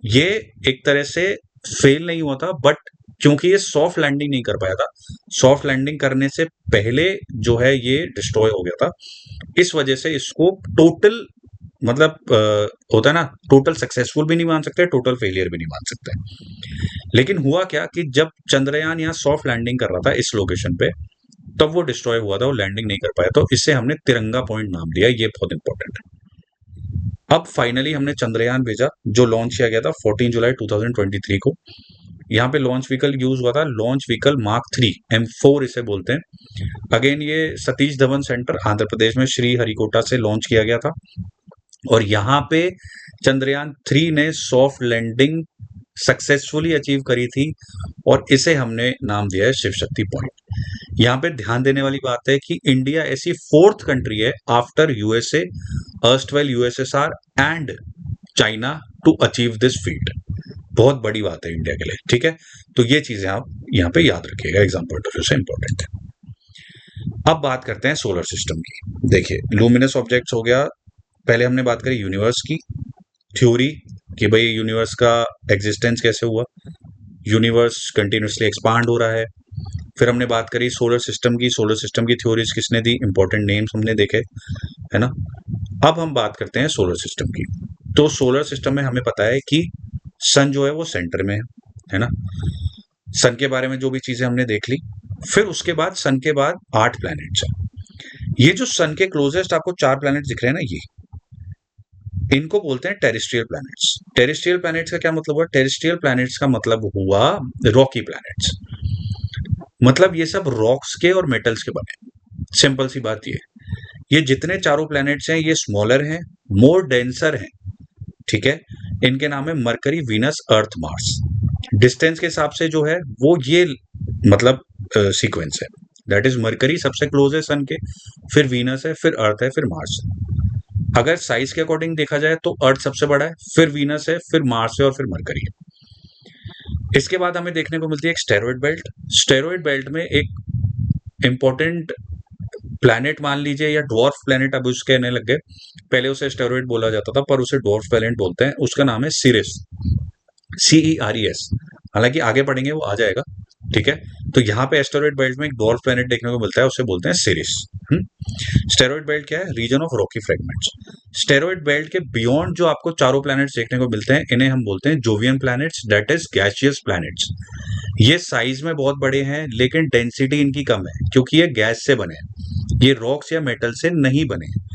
ये एक तरह से फेल नहीं हुआ था, बट क्योंकि ये सॉफ्ट लैंडिंग नहीं कर पाया था, सॉफ्ट लैंडिंग करने से पहले जो है ये डिस्ट्रॉय हो गया था, इस वजह से इसको टोटल, मतलब होता है ना, टोटल सक्सेसफुल भी नहीं मान सकते, टोटल फेलियर भी नहीं मान सकते। लेकिन हुआ क्या कि जब चंद्रयान यहाँ सॉफ्ट लैंडिंग कर रहा था इस लोकेशन पे, तब वो डिस्ट्रॉय हुआ था, वो लैंडिंग नहीं कर पाया, तो इससे हमने तिरंगा पॉइंट नाम दिया। ये बहुत इंपॉर्टेंट है। अब फाइनली हमने चंद्रयान भेजा, जो लॉन्च किया गया था 14 जुलाई 2023 को। यहाँ पे लॉन्च व्हीकल यूज हुआ था, लॉन्च व्हीकल मार्क 3 M4 इसे बोलते हैं। अगेन ये सतीश धवन सेंटर आंध्र प्रदेश में श्रीहरिकोटा से लॉन्च किया गया था और यहाँ पे चंद्रयान 3 ने सॉफ्ट लैंडिंग सक्सेसफुली अचीव करी थी और इसे हमने नाम दिया है शिव शक्ति पॉइंट। यहाँ पे ध्यान देने वाली बात है कि इंडिया ऐसी फोर्थ कंट्री है after USA, erstwhile USSR and China to achieve this feat. बहुत बड़ी बात है इंडिया के लिए, ठीक है। तो ये चीजें आप यहाँ पे याद रखिएगा, एग्जाम पॉइंट ऑफ व्यू से इंपॉर्टेंट है। अब बात करते हैं सोलर सिस्टम की। देखिए लूमिनस ऑब्जेक्ट्स हो गया, पहले हमने बात करी यूनिवर्स की थ्योरी कि भाई यूनिवर्स का एग्जिस्टेंस कैसे हुआ, यूनिवर्स कंटिन्यूसली एक्सपांड हो रहा है। फिर हमने बात करी सोलर सिस्टम की, सोलर सिस्टम की थ्योरीज किसने दी, इंपॉर्टेंट नेम्स हमने देखे, है ना। अब हम बात करते हैं सोलर सिस्टम की। तो सोलर सिस्टम में हमें पता है कि सन जो है वो सेंटर में है ना। सन के बारे में जो भी चीजें हमने देख ली, फिर उसके बाद सन के बाद 8 प्लैनेट्स हैं। ये जो सन के क्लोजेस्ट आपको 4 प्लैनेट्स दिख रहे हैं ना, ये इनको बोलते हैं टेरेस्ट्रियल प्लैनेट्स। टेरेस्ट्रियल प्लैनेट्स का क्या मतलब हुआ? टेरेस्ट्रियल प्लैनेट्स का मतलब हुआ रॉकी प्लैनेट्स। मतलब ये सब रॉक्स के और मेटल्स के बने हैं। सिंपल सी बात ये जितने चारों प्लैनेट्स हैं ये स्मॉलर हैं, मोर डेंसर हैं, ठीक है। इनके नाम है mercury, Venus, earth, Mars. Distance के हिसाब से जो है वो ये मतलब सीक्वेंस है। दैट इज मरकरी सबसे क्लोज है सन के, फिर वीनस है, फिर अर्थ है, फिर मार्स है। अगर साइज के अकॉर्डिंग देखा जाए तो अर्थ सबसे बड़ा है, फिर वीनस है, फिर मार्स है और फिर मरकरी है। इसके बाद हमें देखने को मिलती है एक स्टेरॉइड बेल्ट। स्टेरॉइड बेल्ट में एक इंपॉर्टेंट प्लैनेट मान लीजिए या डॉर्फ प्लैनेट अब उसके कहने लग गए, पहले उसे स्टेरॉइड बोला जाता था पर उसे डॉर्फ प्लैनेट बोलते हैं। उसका नाम है सिरिस, CERES। हालांकि आगे पढ़ेंगे वो आ जाएगा, ठीक है। तो यहाँ पे एस्टेरॉइड बेल्ट में एक डॉर्फ प्लैनेट देखने को मिलता है, उसे बोलते हैं सिरिस। स्टेरॉइड बेल्ट क्या है? Region of rocky fragments. Asteroid belt के बियॉन्ड जो आपको चारों प्लैनेट्स देखने को मिलते हैं इन्हें हम बोलते हैं Jovian planets, that is gaseous planets. ये साइज में बहुत बड़े हैं लेकिन डेंसिटी इनकी कम है क्योंकि ये गैस से बने हैं, ये रॉक्स या मेटल से नहीं बने हैं।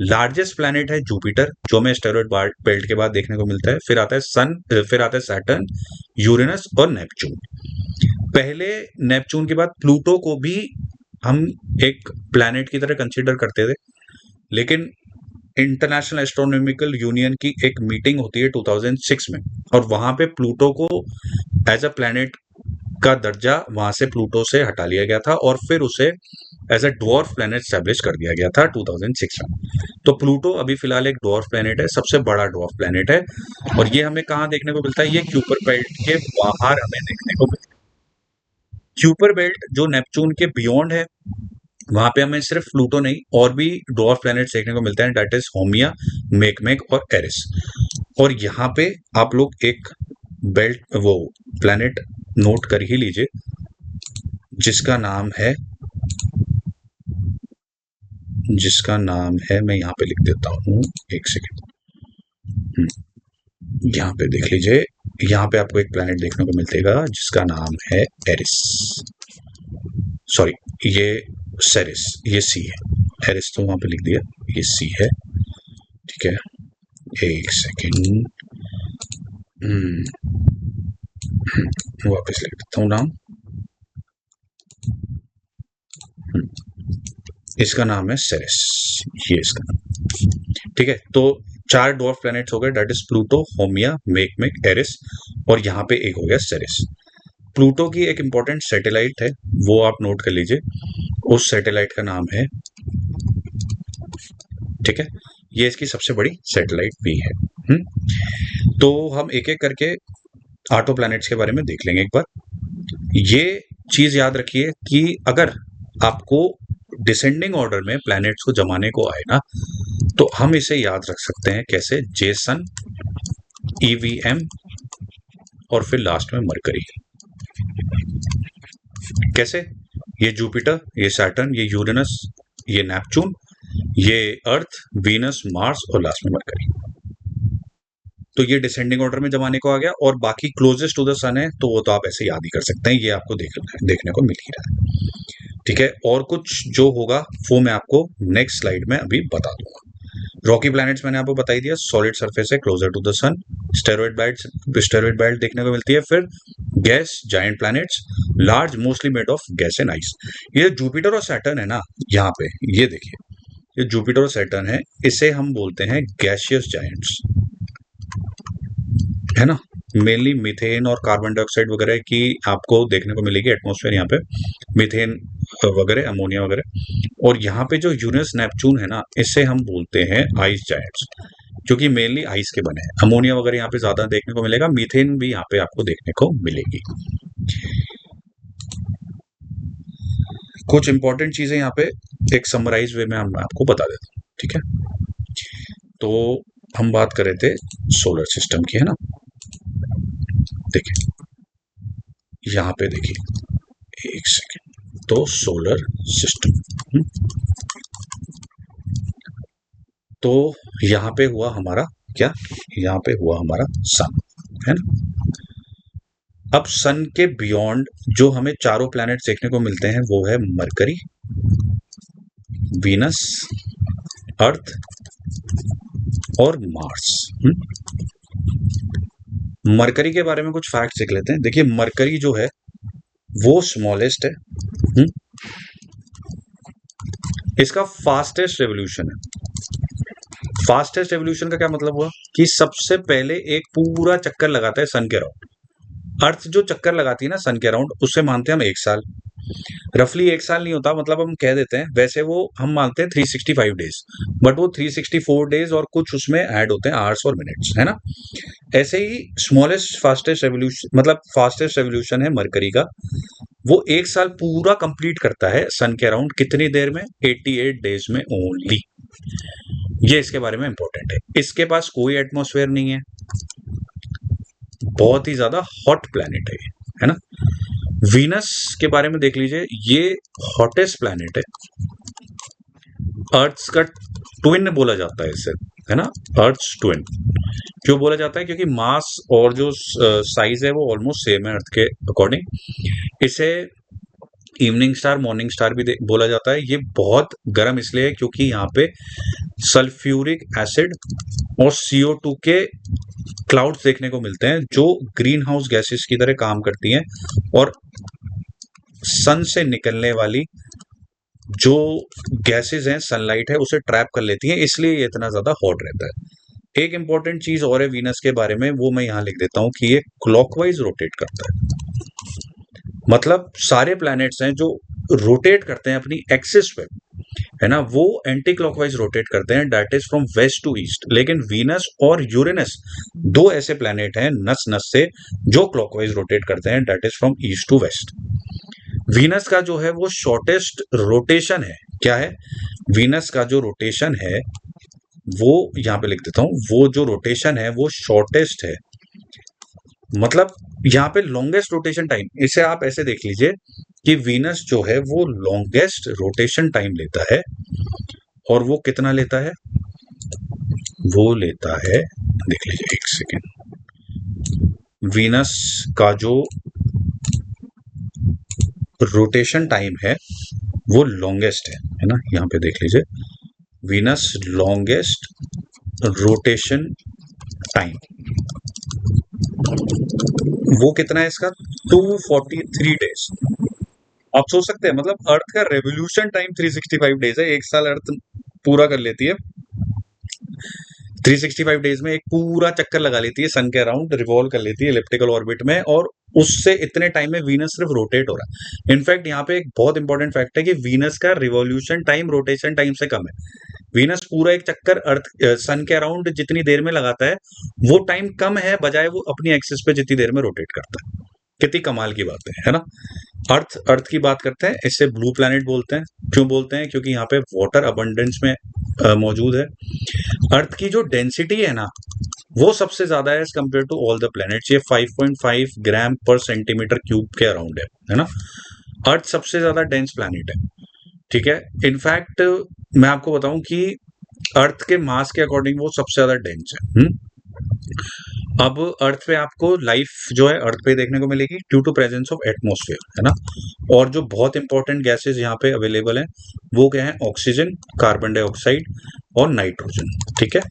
लार्जेस्ट प्लैनेट है जुपिटर जो हमें एस्टेरॉइड बेल्ट के बाद देखने को मिलता है। फिर आता है सन, फिर आता है सैटर्न, यूरेनस और नेपच्यून। पहले नेपच्यून के बाद प्लूटो को भी हम एक प्लैनेट की तरह कंसीडर करते थे, लेकिन इंटरनेशनल एस्ट्रोनॉमिकल यूनियन की एक मीटिंग होती है 2006 में और वहां पे प्लूटो को एज अ प्लैनेट का दर्जा वहां से प्लूटो से हटा लिया गया था और फिर उसे as a dwarf planet establish कर दिया गया था 2006 में। तो प्लूटो अभी फिलहाल एक डॉर्फ प्लैनेट है, सबसे बड़ा डॉर्फ प्लैनेट है। और ये हमें कहाँ देखने को मिलता है? ये क्यूपर बेल्ट के बाहर हमें देखने को मिलता है। क्यूपर बेल्ट जो नेपच्यून के बियॉन्ड है, वहां पे हमें सिर्फ प्लूटो नहीं और भी डॉर्फ प्लैनेट्स देखने को मिलते हैं, दैट इज होमिया, मेकमेक और एरिस। और यहाँ पे आप लोग एक बेल्ट वो प्लैनेट नोट कर ही लीजिए जिसका नाम है, मैं यहाँ पे लिख देता हूँ, एक सेकेंड। यहाँ पे देख लीजिए, यहाँ पे आपको एक प्लैनेट देखने को मिलेगा जिसका नाम है एरिस, सॉरी ये सेरिस, ये सी है। एरिस तो वहां पे लिख दिया, ये सी है, ठीक है। एक सेकेंड, वापस लिख देता हूँ नाम। इसका नाम है सेरिस, ये इसका नाम, ठीक है। तो 4 डॉर्फ प्लैनेट्स हो गए, that is Pluto, Haumea, Makemake, Eris और यहाँ पे एक हो गया सेरिस। प्लूटो की एक इंपॉर्टेंट सैटेलाइट है, वो आप नोट कर लीजिए, उस सैटेलाइट का नाम है, ठीक है, ये इसकी सबसे बड़ी सैटेलाइट भी है। तो हम एक एक करके आठों प्लैनेट्स के बारे में देख लेंगे एक बार। ये चीज याद रखिए कि अगर आपको डिसेंडिंग ऑर्डर में प्लैनेट्स को जमाने को आए ना, तो हम इसे याद रख सकते हैं कैसे? जेसन, ईवीएम और फिर लास्ट में मरकरी। कैसे? ये जुपिटर, ये सैटर्न, ये यूरेनस, ये नेपच्यून, ये अर्थ, वीनस, मार्स और लास्ट में मरकरी। तो ये डिसेंडिंग ऑर्डर में जमाने को आ गया और बाकी क्लोजेस्ट टू द सन है तो वो तो आप ऐसे याद ही कर सकते हैं, ये आपको देखने को मिल ही रहा है, ठीक है। और कुछ जो होगा वो मैं आपको नेक्स्ट स्लाइड में अभी बता दूंगा। रॉकी प्लैनेट्स मैंने आपको बता ही दिया, सॉलिड सरफेस है closer to the sun. Asteroid belt देखने को मिलती है। फिर gas giant planets, large mostly made of gas and ice. ये जुपिटर और सैटर्न है ना, यहाँ पे ये देखिए, ये जुपिटर और सैटर्न है, इसे हम बोलते हैं गैसियस जायंट्स, है ना। मेनली मीथेन और कार्बन डाइऑक्साइड वगैरह की आपको देखने को मिलेगी एटमॉस्फेयर यहाँ पे, मीथेन वगैरह, अमोनिया वगैरह। और यहाँ पे जो यूरेनस नेपच्यून है ना, इसे हम बोलते हैं आइस जायंट्स, क्योंकि मेनली आइस के बने हैं। अमोनिया वगैरह यहाँ पे ज्यादा देखने को मिलेगा, मीथेन भी यहाँ पे आपको देखने को मिलेगी। कुछ इंपॉर्टेंट चीजें यहाँ पे एक समराइज वे में हम आपको बता देता हूँ, ठीक है। तो हम बात कर रहे थे सोलर सिस्टम की, है ना। देखिए यहाँ पे देखिए, एक सेकेंड, तो सोलर सिस्टम, तो यहाँ पे हुआ हमारा क्या, यहाँ पे हुआ हमारा सन, है ना। अब सन के बियॉन्ड जो हमें चारों प्लैनेट्स देखने को मिलते हैं वो है मरकरी, वीनस, अर्थ और मार्स। मरकरी के बारे में कुछ फैक्ट्स देख लेते हैं। देखिए मरकरी जो है वो स्मॉलेस्ट है, इसका फास्टेस्ट रेवोल्यूशन है। फास्टेस्ट रेवोल्यूशन का क्या मतलब हुआ कि सबसे पहले एक पूरा चक्कर लगाता है सन के अराउंड। अर्थ जो चक्कर लगाती है ना सन के अराउंड, उससे मानते हैं हम 1 साल। रफली 1 साल नहीं होता, मतलब हम कह देते हैं, वैसे वो हम मानते हैं 365 डेज, बट वो 364 डेज और कुछ उसमें ऐड होते हैं आवर्स और मिनट्स, है ना। ऐसे ही स्मॉलेस्ट फास्टेस्ट रेवोल्यूशन, मतलब फास्टेस्ट रेवोल्यूशन है मरकरी का, वो 1 साल पूरा कंप्लीट करता है सन के अराउंड, कितनी देर में, 88 डेज में ओनली। ये इसके बारे में इंपॉर्टेंट है। इसके पास कोई एटमॉस्फेयर नहीं है, बहुत ही ज्यादा हॉट प्लैनेट है ये, है ना। वीनस के बारे में देख लीजिए, ये हॉटेस्ट प्लैनेट है, अर्थ का ट्विन बोला जाता है इसे, है ना। अर्थ ट्विन क्यों बोला जाता है, क्योंकि मास और जो साइज है वो ऑलमोस्ट सेम है अर्थ के अकॉर्डिंग। इसे इवनिंग स्टार, मॉर्निंग स्टार भी बोला जाता है। ये बहुत गर्म इसलिए है क्योंकि यहाँ पे सल्फ्यूरिक एसिड और CO2 के क्लाउड्स देखने को मिलते हैं, जो ग्रीन हाउस गैसेस की तरह काम करती हैं और सन से निकलने वाली जो गैसेस हैं, सनलाइट है, उसे ट्रैप कर लेती हैं, इसलिए ये इतना ज्यादा हॉट रहता है। एक इंपॉर्टेंट चीज और है वीनस के बारे में, वो मैं यहां लिख देता हूं कि ये क्लॉकवाइज रोटेट करता है। मतलब सारे प्लैनेट्स हैं जो रोटेट करते हैं अपनी एक्सिस पे, है ना, वो एंटी क्लॉकवाइज रोटेट करते हैं, that is from west to east. लेकिन वीनस और यूरेनस दो ऐसे प्लैनेट हैं नस नस से जो क्लॉकवाइज रोटेट करते हैं, that is from east to west. Venus का जो है वो शॉर्टेस्ट रोटेशन है, क्या है, वीनस का जो रोटेशन है वो यहां पे लिख देता हूं, वो जो रोटेशन है वो शॉर्टेस्ट है, मतलब यहाँ पे लॉन्गेस्ट रोटेशन टाइम, इसे आप ऐसे देख लीजिए कि वीनस जो है वो लॉन्गेस्ट रोटेशन टाइम लेता है, और वो कितना लेता है, वो लेता है, देख लीजिए एक सेकेंड, वीनस का जो रोटेशन टाइम है वो लॉन्गेस्ट है ना। यहाँ पे देख लीजिए, वीनस लॉन्गेस्ट रोटेशन टाइम वो कितना है इसका, 243 डेज। आप सोच सकते हैं, मतलब अर्थ का रेवोल्यूशन टाइम 365 डेज है, 1 साल अर्थ पूरा कर लेती है, 365 डेज में एक पूरा चक्कर लगा लेती है सन के अराउंड, रिवॉल्व कर लेती है इलिप्टिकल ऑर्बिट में, और उससे इतने टाइम में वीनस सिर्फ रोटेट हो रहा है। इनफैक्ट यहाँ पे एक बहुत इंपॉर्टेंट फैक्ट है कि वीनस का रिवॉल्यूशन टाइम रोटेशन टाइम से कम है। वीनस पूरा एक चक्कर अर्थ सन के अराउंड जितनी देर में लगाता है वो टाइम कम है, बजाय वो अपनी एक्सिस पे जितनी देर में रोटेट करता है। कितनी कमाल की बात है ना। अर्थ की बात करते हैं, इसे ब्लू प्लैनेट बोलते हैं। क्यों बोलते हैं, क्योंकि यहाँ पे वाटर अबंडेंस में मौजूद है। अर्थ की जो डेंसिटी है ना वो सबसे ज्यादा है as compare to all the planets, ये 5.5 ग्राम पर सेंटीमीटर क्यूब के अराउंड है ना। अर्थ सबसे ज्यादा डेंस प्लैनेट है, ठीक है। इनफैक्ट मैं आपको बताऊं कि अर्थ के मास के अकॉर्डिंग वो सबसे ज्यादा डेंस है। अब अर्थ पे आपको लाइफ जो है अर्थ पे देखने को मिलेगी due to presence of atmosphere, है ना। और जो बहुत इंपॉर्टेंट गैसेस यहाँ पे अवेलेबल हैं वो क्या है, ऑक्सीजन, कार्बन डाइऑक्साइड और नाइट्रोजन, ठीक है।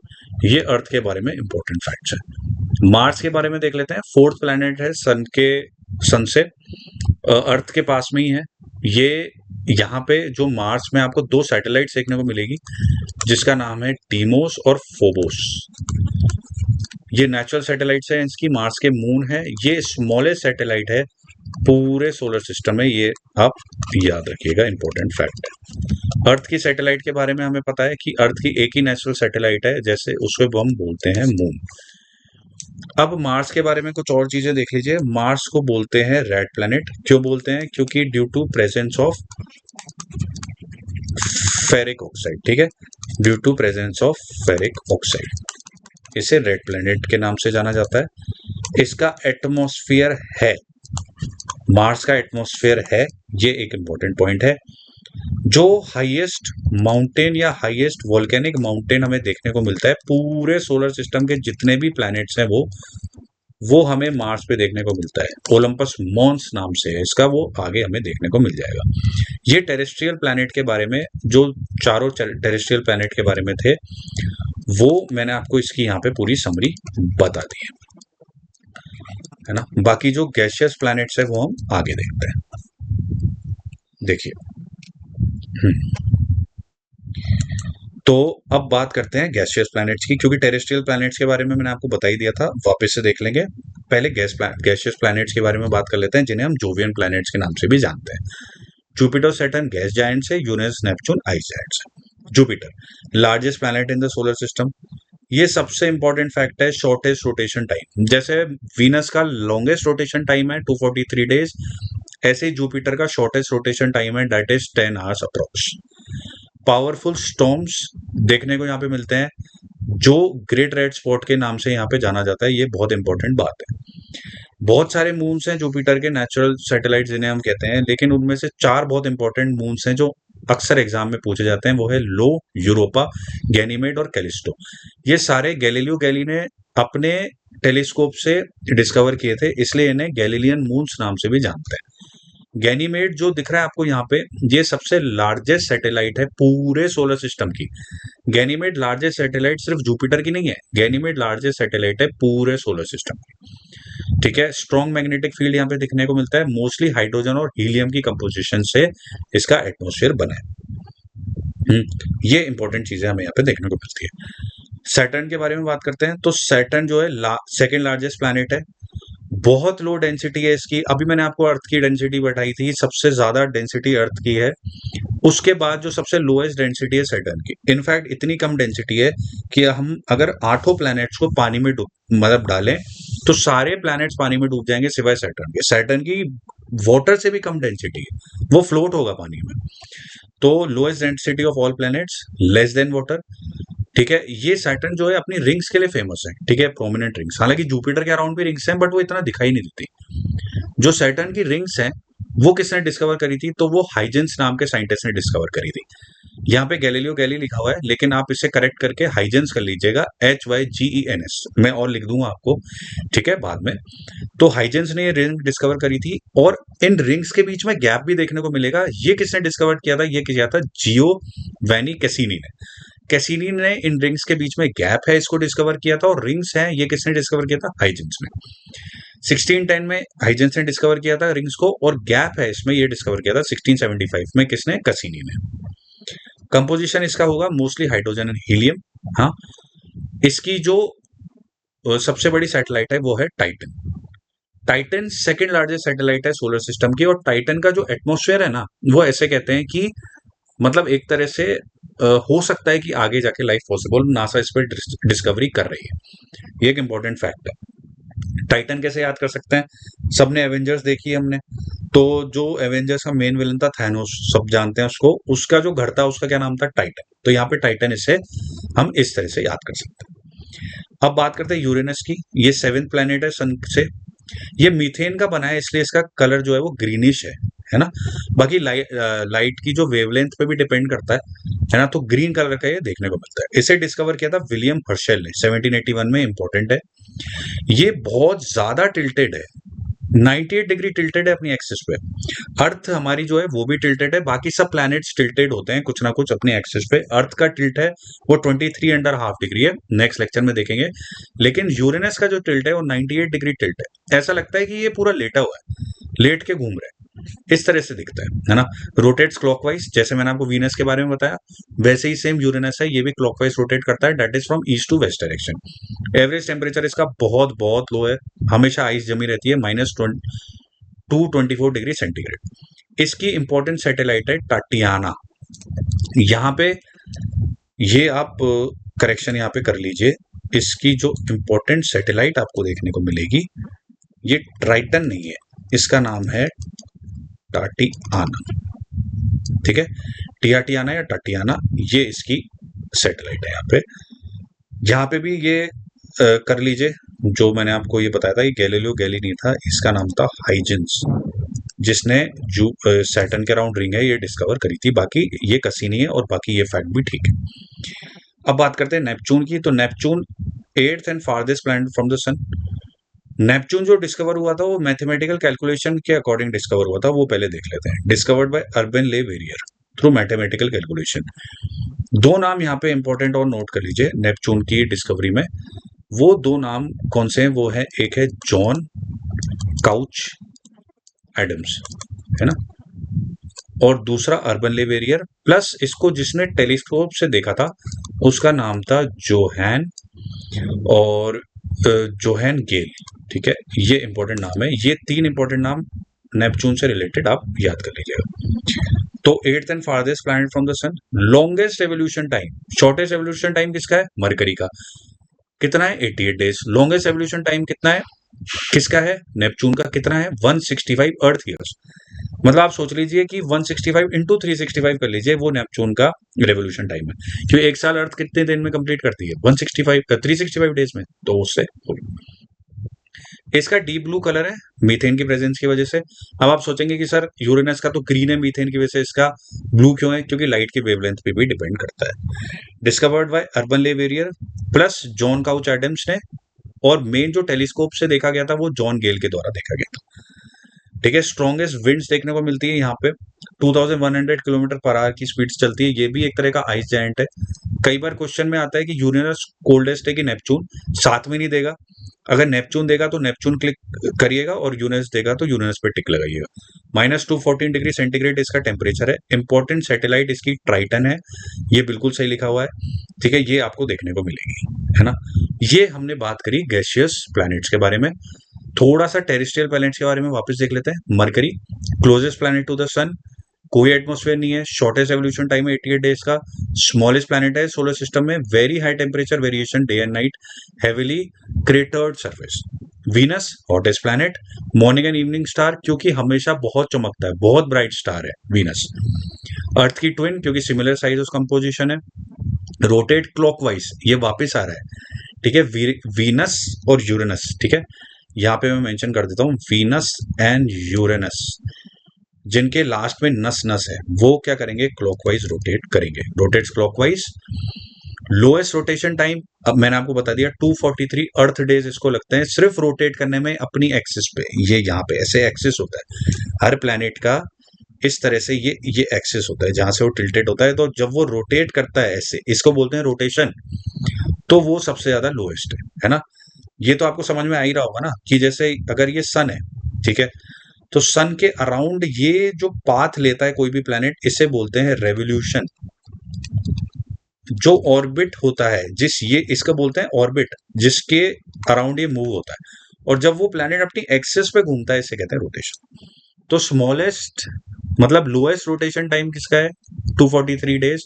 ये अर्थ के बारे में इंपॉर्टेंट फैक्ट्स है। मार्स के बारे में देख लेते हैं। फोर्थ प्लैनेट है सन से अर्थ के पास में ही है ये। यहाँ पे जो मार्स में आपको 2 सैटेलाइट्स देखने को मिलेगी जिसका नाम है डीमोस और फोबोस। ये नेचुरल सैटेलाइट्स है, इसकी मार्स के मून है, ये स्मॉलेस्ट सैटेलाइट है पूरे सोलर सिस्टम में, ये आप याद रखिएगा, इंपॉर्टेंट फैक्ट है। अर्थ की सैटेलाइट के बारे में हमें पता है कि अर्थ की एक ही नेचुरल सैटेलाइट है, जैसे उसको हम बोलते हैं मून। अब मार्स के बारे में कुछ और चीजें देख लीजिए। मार्स को बोलते हैं रेड प्लैनेट, क्यों बोलते हैं? क्योंकि due to presence of ferric oxide, ठीक है, due to presence of ferric oxide इसे रेड प्लैनेट के नाम से जाना जाता है। इसका एटमॉस्फेयर है, मार्स का एटमॉस्फेयर है, ये एक इंपॉर्टेंट पॉइंट है। जो हाईएस्ट माउंटेन या हाईएस्ट वोल्केनिक माउंटेन हमें देखने को मिलता है पूरे सोलर सिस्टम के जितने भी प्लैनेट्स हैं वो हमें मार्स पे देखने को मिलता है। ओलंपस मॉन्स नाम से है इसका, वो आगे हमें देखने को मिल जाएगा। ये टेरेस्ट्रियल प्लैनेट के बारे में, जो चारों टेरेस्ट्रियल प्लैनेट के बारे में थे, वो मैंने आपको इसकी यहाँ पे पूरी समरी बता दी है ना। बाकी जो गैसियस प्लैनेट्स है वो हम आगे देखते हैं। देखिए तो अब बात करते हैं गैसियस प्लैनेट्स की, क्योंकि टेरेस्ट्रियल प्लैनेट्स के बारे में मैंने आपको बता ही दिया था, वापस से देख लेंगे। पहले गैसियस प्लैनेट्स के बारे में बात कर लेते हैं, जिन्हें हम जोवियन प्लैनेट्स के नाम से भी जानते हैं। जुपिटर, सैटर्न गैस जायंट्स है, यूरेनस, नेपच्यून आइस जायंट्स है। Jupiter largest planet in the solar system, ये सबसे इंपॉर्टेंट फैक्ट है, शॉर्टेस्ट रोटेशन टाइम। जैसे वीनस का लॉन्गेस्ट रोटेशन टाइम है 243 डेज, ऐसे ही जुपिटर का शॉर्टेस्ट रोटेशन टाइम है, that is 10 hours approx. Powerful storms देखने को यहाँ पे मिलते हैं, जो ग्रेट रेड स्पॉट के नाम से यहाँ पे जाना जाता है, ये बहुत इंपॉर्टेंट बात है। बहुत सारे मून्स हैं जुपिटर के, नेचुरल सैटेलाइट जिन्हें हम कहते हैं, लेकिन उनमें से 4 बहुत इंपॉर्टेंट मून्स हैं जो अक्सर एग्जाम में पूछे जाते हैं। वो है लो, यूरोपा, गैनीमेड और कैलिस्टो। ये सारे गैलीलियो गैली ने अपने टेलीस्कोप से डिस्कवर किए थे, इसलिए इन्हें गैलीलियन मून्स नाम से भी जानते हैं। गैनीमेड जो दिख रहा है आपको यहाँ पे, ये सबसे लार्जेस्ट सैटेलाइट है पूरे सोलर सिस्टम की। गैनीमेड लार्जेस्ट सैटेलाइट सिर्फ जुपिटर की नहीं है, गैनीमेड लार्जेस्ट सैटेलाइट है पूरे सोलर सिस्टम की, ठीक है। स्ट्रॉन्ग मैग्नेटिक फील्ड यहाँ पे दिखने को मिलता है, मोस्टली हाइड्रोजन और हीलियम की कंपोजिशन से इसका एटमॉस्फेयर बना है। ये इंपॉर्टेंट चीजें हमें यहाँ पे देखने को मिलती है। सैटर्न के बारे में बात करते हैं, तो सैटर्न जो है सेकेंड लार्जेस्ट प्लैनेट है, बहुत लो डेंसिटी है इसकी। अभी मैंने आपको अर्थ की डेंसिटी बताई थी, सबसे ज्यादा डेंसिटी अर्थ की है, उसके बाद जो सबसे लोएस्ट डेंसिटी है सैटर्न की। इनफैक्ट इतनी कम डेंसिटी है कि हम अगर 8 प्लैनेट्स को पानी में मतलब डालें तो सारे प्लैनेट्स पानी में डूब जाएंगे सिवाय सैटर्न के। सैटर्न की वाटर से भी कम डेंसिटी है, वो फ्लोट होगा पानी में। तो lowest density of all planets, less than water, ठीक है। ये सैटर्न जो है अपनी रिंग्स के लिए फेमस है, ठीक है, प्रोमिनेंट रिंग्स। हालांकि जुपिटर के अराउंड भी रिंग्स हैं, बट वो इतना दिखाई नहीं देती। जो सैटर्न की रिंग्स हैं वो किसने डिस्कवर करी थी? तो वो हाइजेंस नाम के साइंटिस्ट ने डिस्कवर करी थी। यहाँ पे गैलीलियो गैली लिखा हुआ है, लेकिन आप इसे करेक्ट करके हाइजेंस कर लीजिएगा, HYGENS, मैं और लिख दूंगा आपको, ठीक है, बाद में। तो हाइजेंस ने ये रिंग डिस्कवर करी थी, और इन रिंग्स के बीच में गैप भी देखने को मिलेगा। ये किसने डिस्कवर किया था? ये किया था जियोवानी कैसिनी ने। कैसिनी ने इन रिंग्स के बीच में गैप है इसको डिस्कवर किया था, और रिंग्स हैं ये किसने डिस्कवर किया था? हाइजेंस ने। 1610 में हाइजेंस ने डिस्कवर किया था रिंग्स को, और गैप है इसमें ये डिस्कवर किया था 1675 में, किसने? कैसिनी ने। कंपोजिशन इसका होगा मोस्टली हाइड्रोजन एंड हीलियम। हाँ, इसकी जो सबसे बड़ी सैटेलाइट है वो है Titan. Titan second largest satellite है सोलर सिस्टम की, और टाइटन का जो एटमॉस्फेयर है ना, वो ऐसे कहते हैं कि मतलब एक तरह से हो सकता है कि आगे जाके लाइफ पॉसिबल, नासा इस पर डिस्कवरी कर रही है। ये एक इंपॉर्टेंट फैक्ट है। टाइटन कैसे याद कर सकते हैं? सबने एवेंजर्स देखी है हमने, तो जो एवेंजर्स का मेन विलन था थैनोस, सब जानते हैं उसको, उसका जो घर था उसका क्या नाम था? टाइटन। तो यहाँ पे टाइटन इसे हम इस तरह से याद कर सकते हैं। अब बात करते हैं यूरेनस की। ये 7th प्लैनेट है सन से। ये मीथेन का बना है, इसलिए इसका कलर जो है वो ग्रीनिश है ना। बाकी लाइट की जो वेवलेंथ पे भी डिपेंड करता है ना, तो ग्रीन कलर का ये देखने को मिलता है। इसे डिस्कवर किया था विलियम हर्शेल ने 1781 में, इंपॉर्टेंट है। ये बहुत ज्यादा टिल्टेड है, 98 डिग्री टिल्टेड है अपनी एक्सिस पे। अर्थ हमारी जो है वो भी टिल्टेड है, बाकी सब प्लैनेट्स टिल्टेड होते हैं कुछ ना कुछ अपनी एक्सिस पे। अर्थ का टिल्ट है वो 23.5 डिग्री है, नेक्स्ट लेक्चर में देखेंगे। लेकिन यूरेनस का जो टिल्ट है वो 98 डिग्री टिल्ट है। ऐसा लगता है कि ये पूरा लेटा हुआ है, लेट के घूम रहा है, इस तरह से दिखता है ना। रोटेट्स क्लॉकवाइज, जैसे मैंने आपको वीनस के बारे में बताया, वैसे ही सेम यूरेनस है, ये भी क्लॉकवाइज रोटेट करता है, that is from east to west direction. Average temperature इसका बहुत बहुत लो है, हमेशा आइस जमी रहती है, -224 डिग्री सेंटीग्रेड। इसकी इंपॉर्टेंट सैटेलाइट है टाटियाना। यहाँ पे ये आप करेक्शन यहाँ पे कर लीजिए, इसकी जो इंपॉर्टेंट सैटेलाइट आपको देखने को मिलेगी, ये ट्राइटन नहीं है, इसका नाम है टाटियाना। ठीक है, टियाटियाना या टाटियाना, ये इसकी सैटेलाइट है। यहाँ पे भी ये कर लीजिए, जो मैंने आपको ये बताया था, ये गैलीलियो गैली नहीं था, इसका नाम था हाइजेंस, जिसने जो सैटर्न के अराउंड रिंग है ये डिस्कवर करी थी। बाकी ये कसीनी है और बाकी ये फैक्ट भी ठीक है। अब बात करते हैं नेपच्यून की। तो Neptune 8th and farthest planet from the sun. Neptune जो डिस्कवर हुआ था वो मैथमेटिकल कैलकुलेशन के अकॉर्डिंग डिस्कवर हुआ था, वो पहले देख लेते हैं। Discovered by Urbain Le Verrier through mathematical calculation. दो नाम यहाँ पे इंपॉर्टेंट और नोट कर लीजिए नेपच्यून की डिस्कवरी में। वो दो नाम कौन से हैं? वो है, एक है जॉन काउच एडम्स, है ना, और दूसरा अर्बन ले वेरियर। प्लस इसको जिसने टेलीस्कोप से देखा था उसका नाम था जोहैन और जोहैन गेल। ठीक है, ये इंपॉर्टेंट नाम है, ये तीन इंपॉर्टेंट नाम नेपच्यून से रिलेटेड आप याद कर लीजिएगा। तो 8th and farthest planet from the sun. Longest evolution time, shortest evolution time किसका है? मरकरी का। कितना है? 88 डेज। लॉन्गेस्ट एवोल्यूशन टाइम कितना है? किसका है? नेपच्यून का। कितना है? 165 अर्थ ईयर्स। मतलब आप सोच लीजिए कि 165 इंटू 365 कर लीजिए, वो नेपच्यून का रेवोल्यूशन टाइम है। क्योंकि एक साल अर्थ कितने दिन में कंप्लीट करती है? 165 का 365 डेज में, तो उससे इसका डीप ब्लू कलर है मीथेन की प्रेजेंस की वजह से। अब आप सोचेंगे कि सर यूरेनस का तो ग्रीन है, मीथेन की वजह से इसका ब्लू क्यों है? क्योंकि लाइट की वेवलेंथ पे भी डिपेंड करता है। Discovered by Urbain Le Verrier plus John Couch Adams ने, और मेन जो टेलीस्कोप से देखा गया था वो जॉन गेल के द्वारा देखा गया था। ठीक है, स्ट्रॉन्गेस्ट विंड्स देखने को मिलती है यहाँ पे, 2100 किलोमीटर पर आवर की स्पीड से चलती है। ये भी एक तरह का आइस जायंट है। कई बार क्वेश्चन में आता है कि यूरेनस कोल्डेस्ट है कि नेपच्यून, साथ में नहीं देगा। अगर नेपच्यून देगा तो नेपच्यून क्लिक करिएगा, और यूरेनस देगा तो यूरेनस पे टिक लगाइएगा। -214 डिग्री सेंटीग्रेड इसका टेम्परेचर है। इंपॉर्टेंट सैटेलाइट इसकी ट्राइटन है, ये बिल्कुल सही लिखा हुआ है। ठीक है, ये आपको देखने को मिलेगी, है ना। ये हमने बात करी गैसियस प्लैनेट्स के बारे में। थोड़ा सा टेरेस्ट्रियल प्लैनेट्स के बारे में वापस देख लेते हैं। Mercury, closest planet to the sun, कोई एटमॉस्फेयर नहीं है, शॉर्टेस्ट एवोल्यूशन टाइम है 88 डेज का, स्मॉलेस्ट प्लैनेट है सोलर सिस्टम में, very high temperature variation day and night, heavily cratered surface. Venus, hottest planet, morning and evening star, क्योंकि हमेशा बहुत चमकता है, बहुत ब्राइट स्टार है वीनस। अर्थ की ट्विन, क्योंकि सिमिलर साइज ऑफ कंपोजिशन है। रोटेट क्लॉकवाइज, ये वापस आ रहा है। ठीक है, वीनस और यूरेनस। ठीक है, यहाँ पे मैं मेंशन कर देता हूँ, वीनस एंड यूरेनस जिनके लास्ट में नस नस है, वो क्या करेंगे? क्लॉकवाइज रोटेट करेंगे। Rotates clockwise. Lowest rotation time, अब मैंने आपको बता दिया, 243 अर्थ डेज इसको लगते हैं सिर्फ रोटेट करने में अपनी एक्सिस पे। ये यहाँ पे ऐसे एक्सिस होता है हर प्लैनेट का, इस तरह से ये एक्सिस होता है जहां से वो टिल्टेड होता है। तो जब वो रोटेट करता है ऐसे, इसको बोलते हैं रोटेशन, तो वो सबसे ज्यादा लोएस्ट है ना। ये तो आपको समझ में आ ही रहा होगा ना, कि जैसे अगर ये सन है, ठीक है, तो सन के अराउंड ये जो पाथ लेता है कोई भी प्लैनेट, इसे बोलते हैं रेवोल्यूशन। जो ऑर्बिट होता है, ये इसका बोलते हैं ऑर्बिट, जिसके अराउंड ये मूव होता है, और जब वो प्लैनेट अपनी एक्सिस पे घूमता है, इसे कहते हैं रोटेशन। तो स्मॉलेस्ट मतलब लोएस्ट रोटेशन टाइम किसका है? 243 डेज।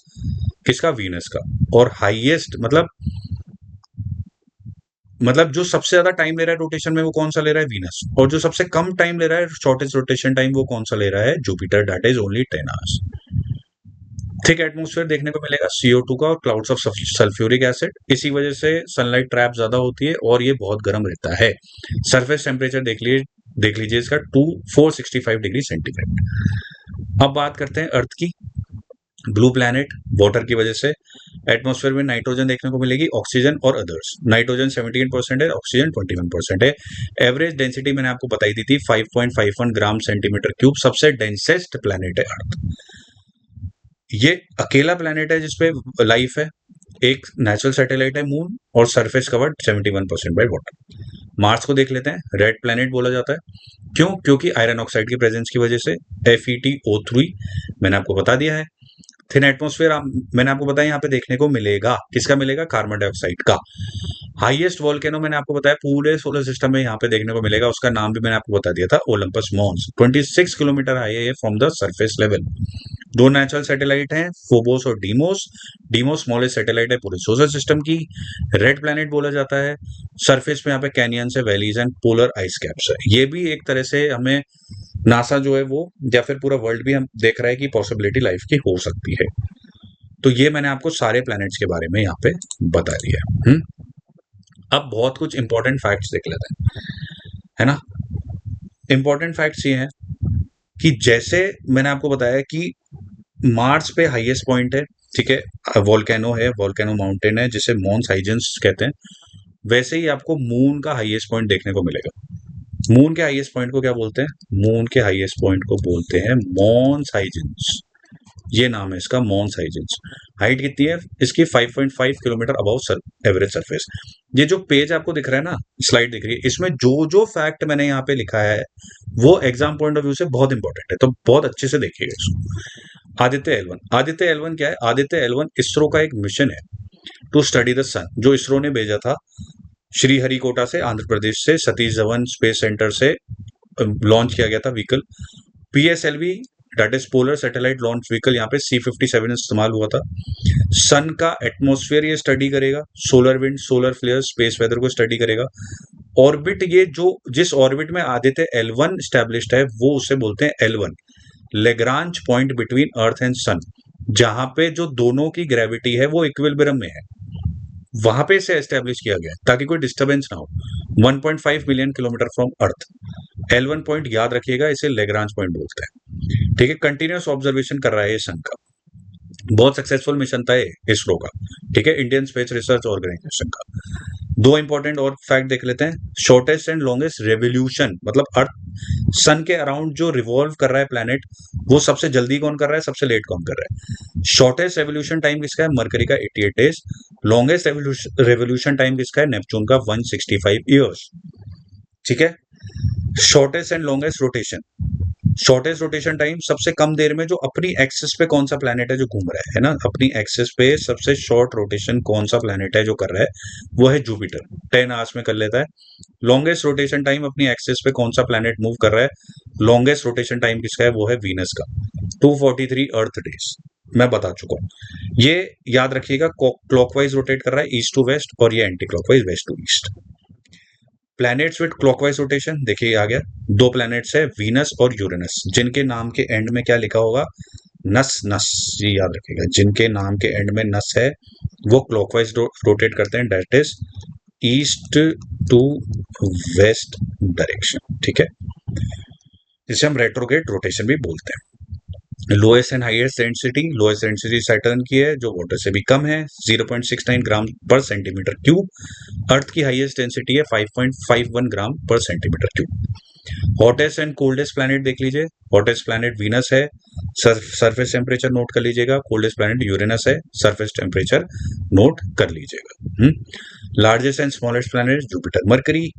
किसका? वीनस का। और हाईएस्ट मतलब जो सबसे ज्यादा टाइम ले रहा है रोटेशन में, वो कौन सा ले रहा है? वीनस। और जो सबसे कम टाइम ले रहा है, शॉर्टेस्ट रोटेशन टाइम, वो कौन सा ले रहा है? Jupiter, that is only 10 hours. Thick atmosphere देखने को मिलेगा CO2 का और क्लाउड्स ऑफ सल्फ्यूरिक एसिड। इसी वजह से सनलाइट ट्रैप ज्यादा होती है और ये बहुत गर्म रहता है। सरफेस टेम्परेचर देख लीजिए इसका 465 डिग्री सेंटीग्रेड। अब बात करते हैं अर्थ की। ब्लू प्लैनेट, वाटर की वजह से। एटमॉस्फेयर में नाइट्रोजन देखने को मिलेगी, ऑक्सीजन और अदर्स। नाइट्रोजन 17% है, ऑक्सीजन 21% है। एवरेज डेंसिटी मैंने आपको बताई दी थी, 5.51 ग्राम सेंटीमीटर क्यूब। सबसे डेंसेस्ट प्लैनेट है अर्थ। ये अकेला प्लैनेट है जिसपे लाइफ है, एक नेचुरल सैटेलाइट है मून, और surface covered 71% by water. Mars को देख लेते हैं। रेड प्लैनेट बोला जाता है। क्यों? क्योंकि आयरन ऑक्साइड की प्रेजेंस की वजह से। FeTO3 मैंने आपको बता दिया है। थिन एटमोस्फेयर मैंने आपको बताया यहाँ पे देखने को मिलेगा। किसका मिलेगा? कार्बन डाइऑक्साइड का। हाईएस्ट वॉल्केनो मैंने आपको बताया पूरे सोलर सिस्टम में यहाँ पे देखने को मिलेगा। उसका नाम भी मैंने आपको बता दिया था, ओलंपस मॉन्स। 26 किलोमीटर हाई है ये फ्रॉम द सरफेस लेवल। दो नेचुरल सैटेलाइट हैं, फोबोस और डीमोस। डीमोस स्मॉलेस्ट सैटेलाइट है पूरे सोलर सिस्टम की। रेड प्लैनेट बोला जाता है। सरफेस पे यहाँ पे कैनियंस है, valleys and polar ice caps है। ये भी एक तरह से हमें नासा जो है वो, या फिर पूरा वर्ल्ड भी हम देख रहा है कि पॉसिबिलिटी लाइफ की हो सकती है। तो ये मैंने आपको सारे प्लैनेट्स के बारे में यहाँ पे बता दिया। अब बहुत कुछ इंपॉर्टेंट फैक्ट्स देख लेते हैं, है ना। इंपॉर्टेंट फैक्ट्स ये हैं कि जैसे मैंने आपको बताया कि मार्स पे हाईएस्ट पॉइंट है, ठीक है, वोल्केनो है, वोल्केनो माउंटेन है जिसे मॉन्स हाइजेंस कहते हैं। वैसे ही आपको मून का हाईएस्ट पॉइंट देखने को मिलेगा। मून के हाईएस्ट पॉइंट को क्या बोलते हैं? मून के हाईएस्ट पॉइंट को बोलते हैं मॉन्स हाइजेंस। ये नाम है इसका, मॉन्स हाइजेंस। हाइट कितनी है इसकी? 5.5 किलोमीटर अबव एवरेज सरफेस। ये जो पेज आपको दिख रहा है ना, स्लाइड दिख रही है, इसमें जो जो फैक्ट मैंने यहाँ पे लिखा है वो एग्जाम पॉइंट ऑफ व्यू से बहुत इंपॉर्टेंट है, तो बहुत अच्छे से देखिएगा इसको। आदित्य L1। आदित्य L1 क्या है? आदित्य L1 इसरो का एक मिशन है टू स्टडी द सन, जो इसरो ने भेजा था श्रीहरिकोटा से, आंध्र प्रदेश से, सतीश धवन स्पेस सेंटर से लॉन्च किया गया था vehicle. PSLV that is polar satellite launch vehicle, यहाँ पे C57 इस्तेमाल हुआ था। सन का एटमॉस्फेयर ये स्टडी करेगा, solar wind, solar flare, space weather को स्टडी करेगा। ऑर्बिट, ये जो जिस ऑर्बिट में आदित्य L1 स्टैब्लिश्ड है वो उसे बोलते हैं L1, Lagrange point between earth and sun, जहां पे जो दोनों की ग्रेविटी है वो इक्विलिब्रियम में है, वहां पे इसे एस्टेब्लिश किया गया ताकि कोई डिस्टर्बेंस ना हो। 1.5 million kilometre from earth. L1 point याद रखिएगा, इसे लेग्रांज पॉइंट बोलते हैं, ठीक है। कंटिन्यूअस ऑब्जर्वेशन कर रहा है ये सन का। बहुत सक्सेसफुल मिशन था ये इसरो का, ठीक है, इंडियन स्पेस रिसर्च ऑर्गेनाइजेशन का। दो इंपॉर्टेंट और फैक्ट देख लेते हैं। शॉर्टेस्ट एंड लॉन्गेस्ट रेवोल्यूशन, मतलब अर्थ सन के अराउंड जो रिवॉल्व कर रहा है प्लैनेट, वो सबसे जल्दी कौन कर रहा है, सबसे लेट कौन कर रहा है? शॉर्टेस्ट रेवोल्यूशन टाइम किसका है? मरकरी का 88 डेज। लॉन्गेस्ट रेवोल्यूशन टाइम किसका है? नेपच्यून का 165 ईयर्स, ठीक है। Shortest and longest rotation. Shortest rotation time, सबसे कम देर में जो अपनी एक्सिस पे कौन सा प्लैनेट है जो घूम रहा है ना, अपनी एक्सिस पे सबसे शॉर्ट रोटेशन कौन सा प्लैनेट है जो कर रहा है, वो है जुपिटर, 10 आवर्स में कर लेता है। लॉन्गेस्ट रोटेशन टाइम अपनी एक्सिस पे कौन सा प्लैनेट मूव कर रहा है, लॉन्गेस्ट रोटेशन टाइम किसका है, वो है वीनस का, 243 अर्थ डेज। मैं बता चुका हूं, ये याद रखिएगा। क्लॉकवाइज रोटेट कर रहा है, ईस्ट टू वेस्ट, और ये anti clockwise, west to east. Planets with clockwise rotation, देखिए आ गया। दो प्लैनेट्स है, वीनस और यूरेनस, जिनके नाम के एंड में क्या लिखा होगा? नस नस, ये याद रखिएगा, जिनके नाम के एंड में नस है वो क्लॉकवाइज रोटेट करते हैं, that is east to west direction, ठीक है। जिसे हम रेट्रोग्रेड रोटेशन भी बोलते हैं। Lowest and highest density, lowest density Saturn की है जो वाटर से भी कम है, 0.69 ग्राम पर सेंटीमीटर क्यूब। अर्थ की हाईएस्ट डेंसिटी है 5.51 ग्राम पर centimetre cube. Hottest and coldest planet देख लीजिए। हॉटेस्ट प्लैनेट वीनस है, सरफेस टेम्परेचर नोट कर लीजिएगा। कोल्डेस्ट प्लैनेट यूरेनस है, सरफेस टेम्परेचर नोट कर लीजिएगा। Largest and smallest planet Jupiter, Mercury.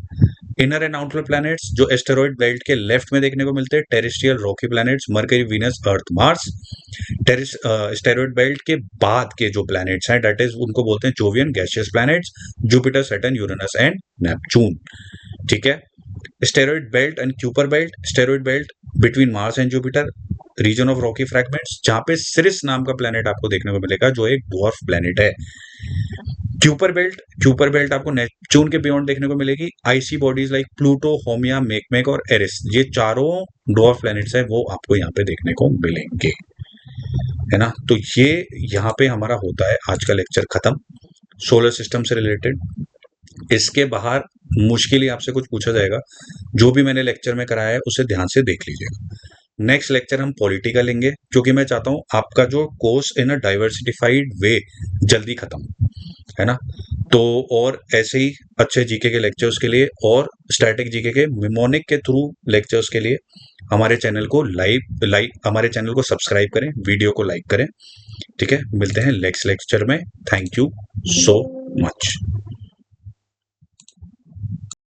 Inner and outer planets जो एस्टेरॉइड बेल्ट के लेफ्ट में देखने को मिलते हैं, terrestrial rocky planets, Mercury, Venus, earth, Mars. Asteroid belt के बाद के जो प्लैनेट्स हैं, दैट इज उनको बोलते हैं Jovian gaseous planets, Jupiter, Saturn, Uranus and Neptune, ठीक है। Asteroid belt and Kuiper belt, steroid belt between Mars and Jupiter, region of rocky fragments, जहां पे सिरिस नाम का प्लैनेट आपको देखने को मिलेगा जो एक ड्वार्फ प्लैनेट है। क्यूपर बेल्ट आपको नेपच्यून के बियॉन्ड देखने को मिलेगी। Icy bodies like Pluto, Haumea, Makemake और एरिस, ये चारों ड्वार्फ प्लैनेट्स है, वो आपको यहाँ पे देखने को मिलेंगे, है ना। तो ये यहाँ पे हमारा होता है आज का लेक्चर खत्म, सोलर सिस्टम से रिलेटेड। इसके बाहर मुश्किल ही आपसे कुछ पूछा जाएगा, जो भी मैंने लेक्चर में कराया है उसे ध्यान से देख लीजिएगा। नेक्स्ट लेक्चर हम पॉलिटिकल लेंगे, क्योंकि मैं चाहता हूं आपका जो कोर्स इन अ डाइवर्सिफाइड वे जल्दी खत्म, है ना। तो और ऐसे ही अच्छे जीके के लेक्चर्स के लिए और स्टैटिक जीके के मिमोनिक के थ्रू लेक्चर्स के लिए हमारे चैनल को हमारे चैनल को सब्सक्राइब करें, वीडियो को लाइक करें, ठीक है। मिलते हैं नेक्स्ट लेक्चर में। Thank you. so much.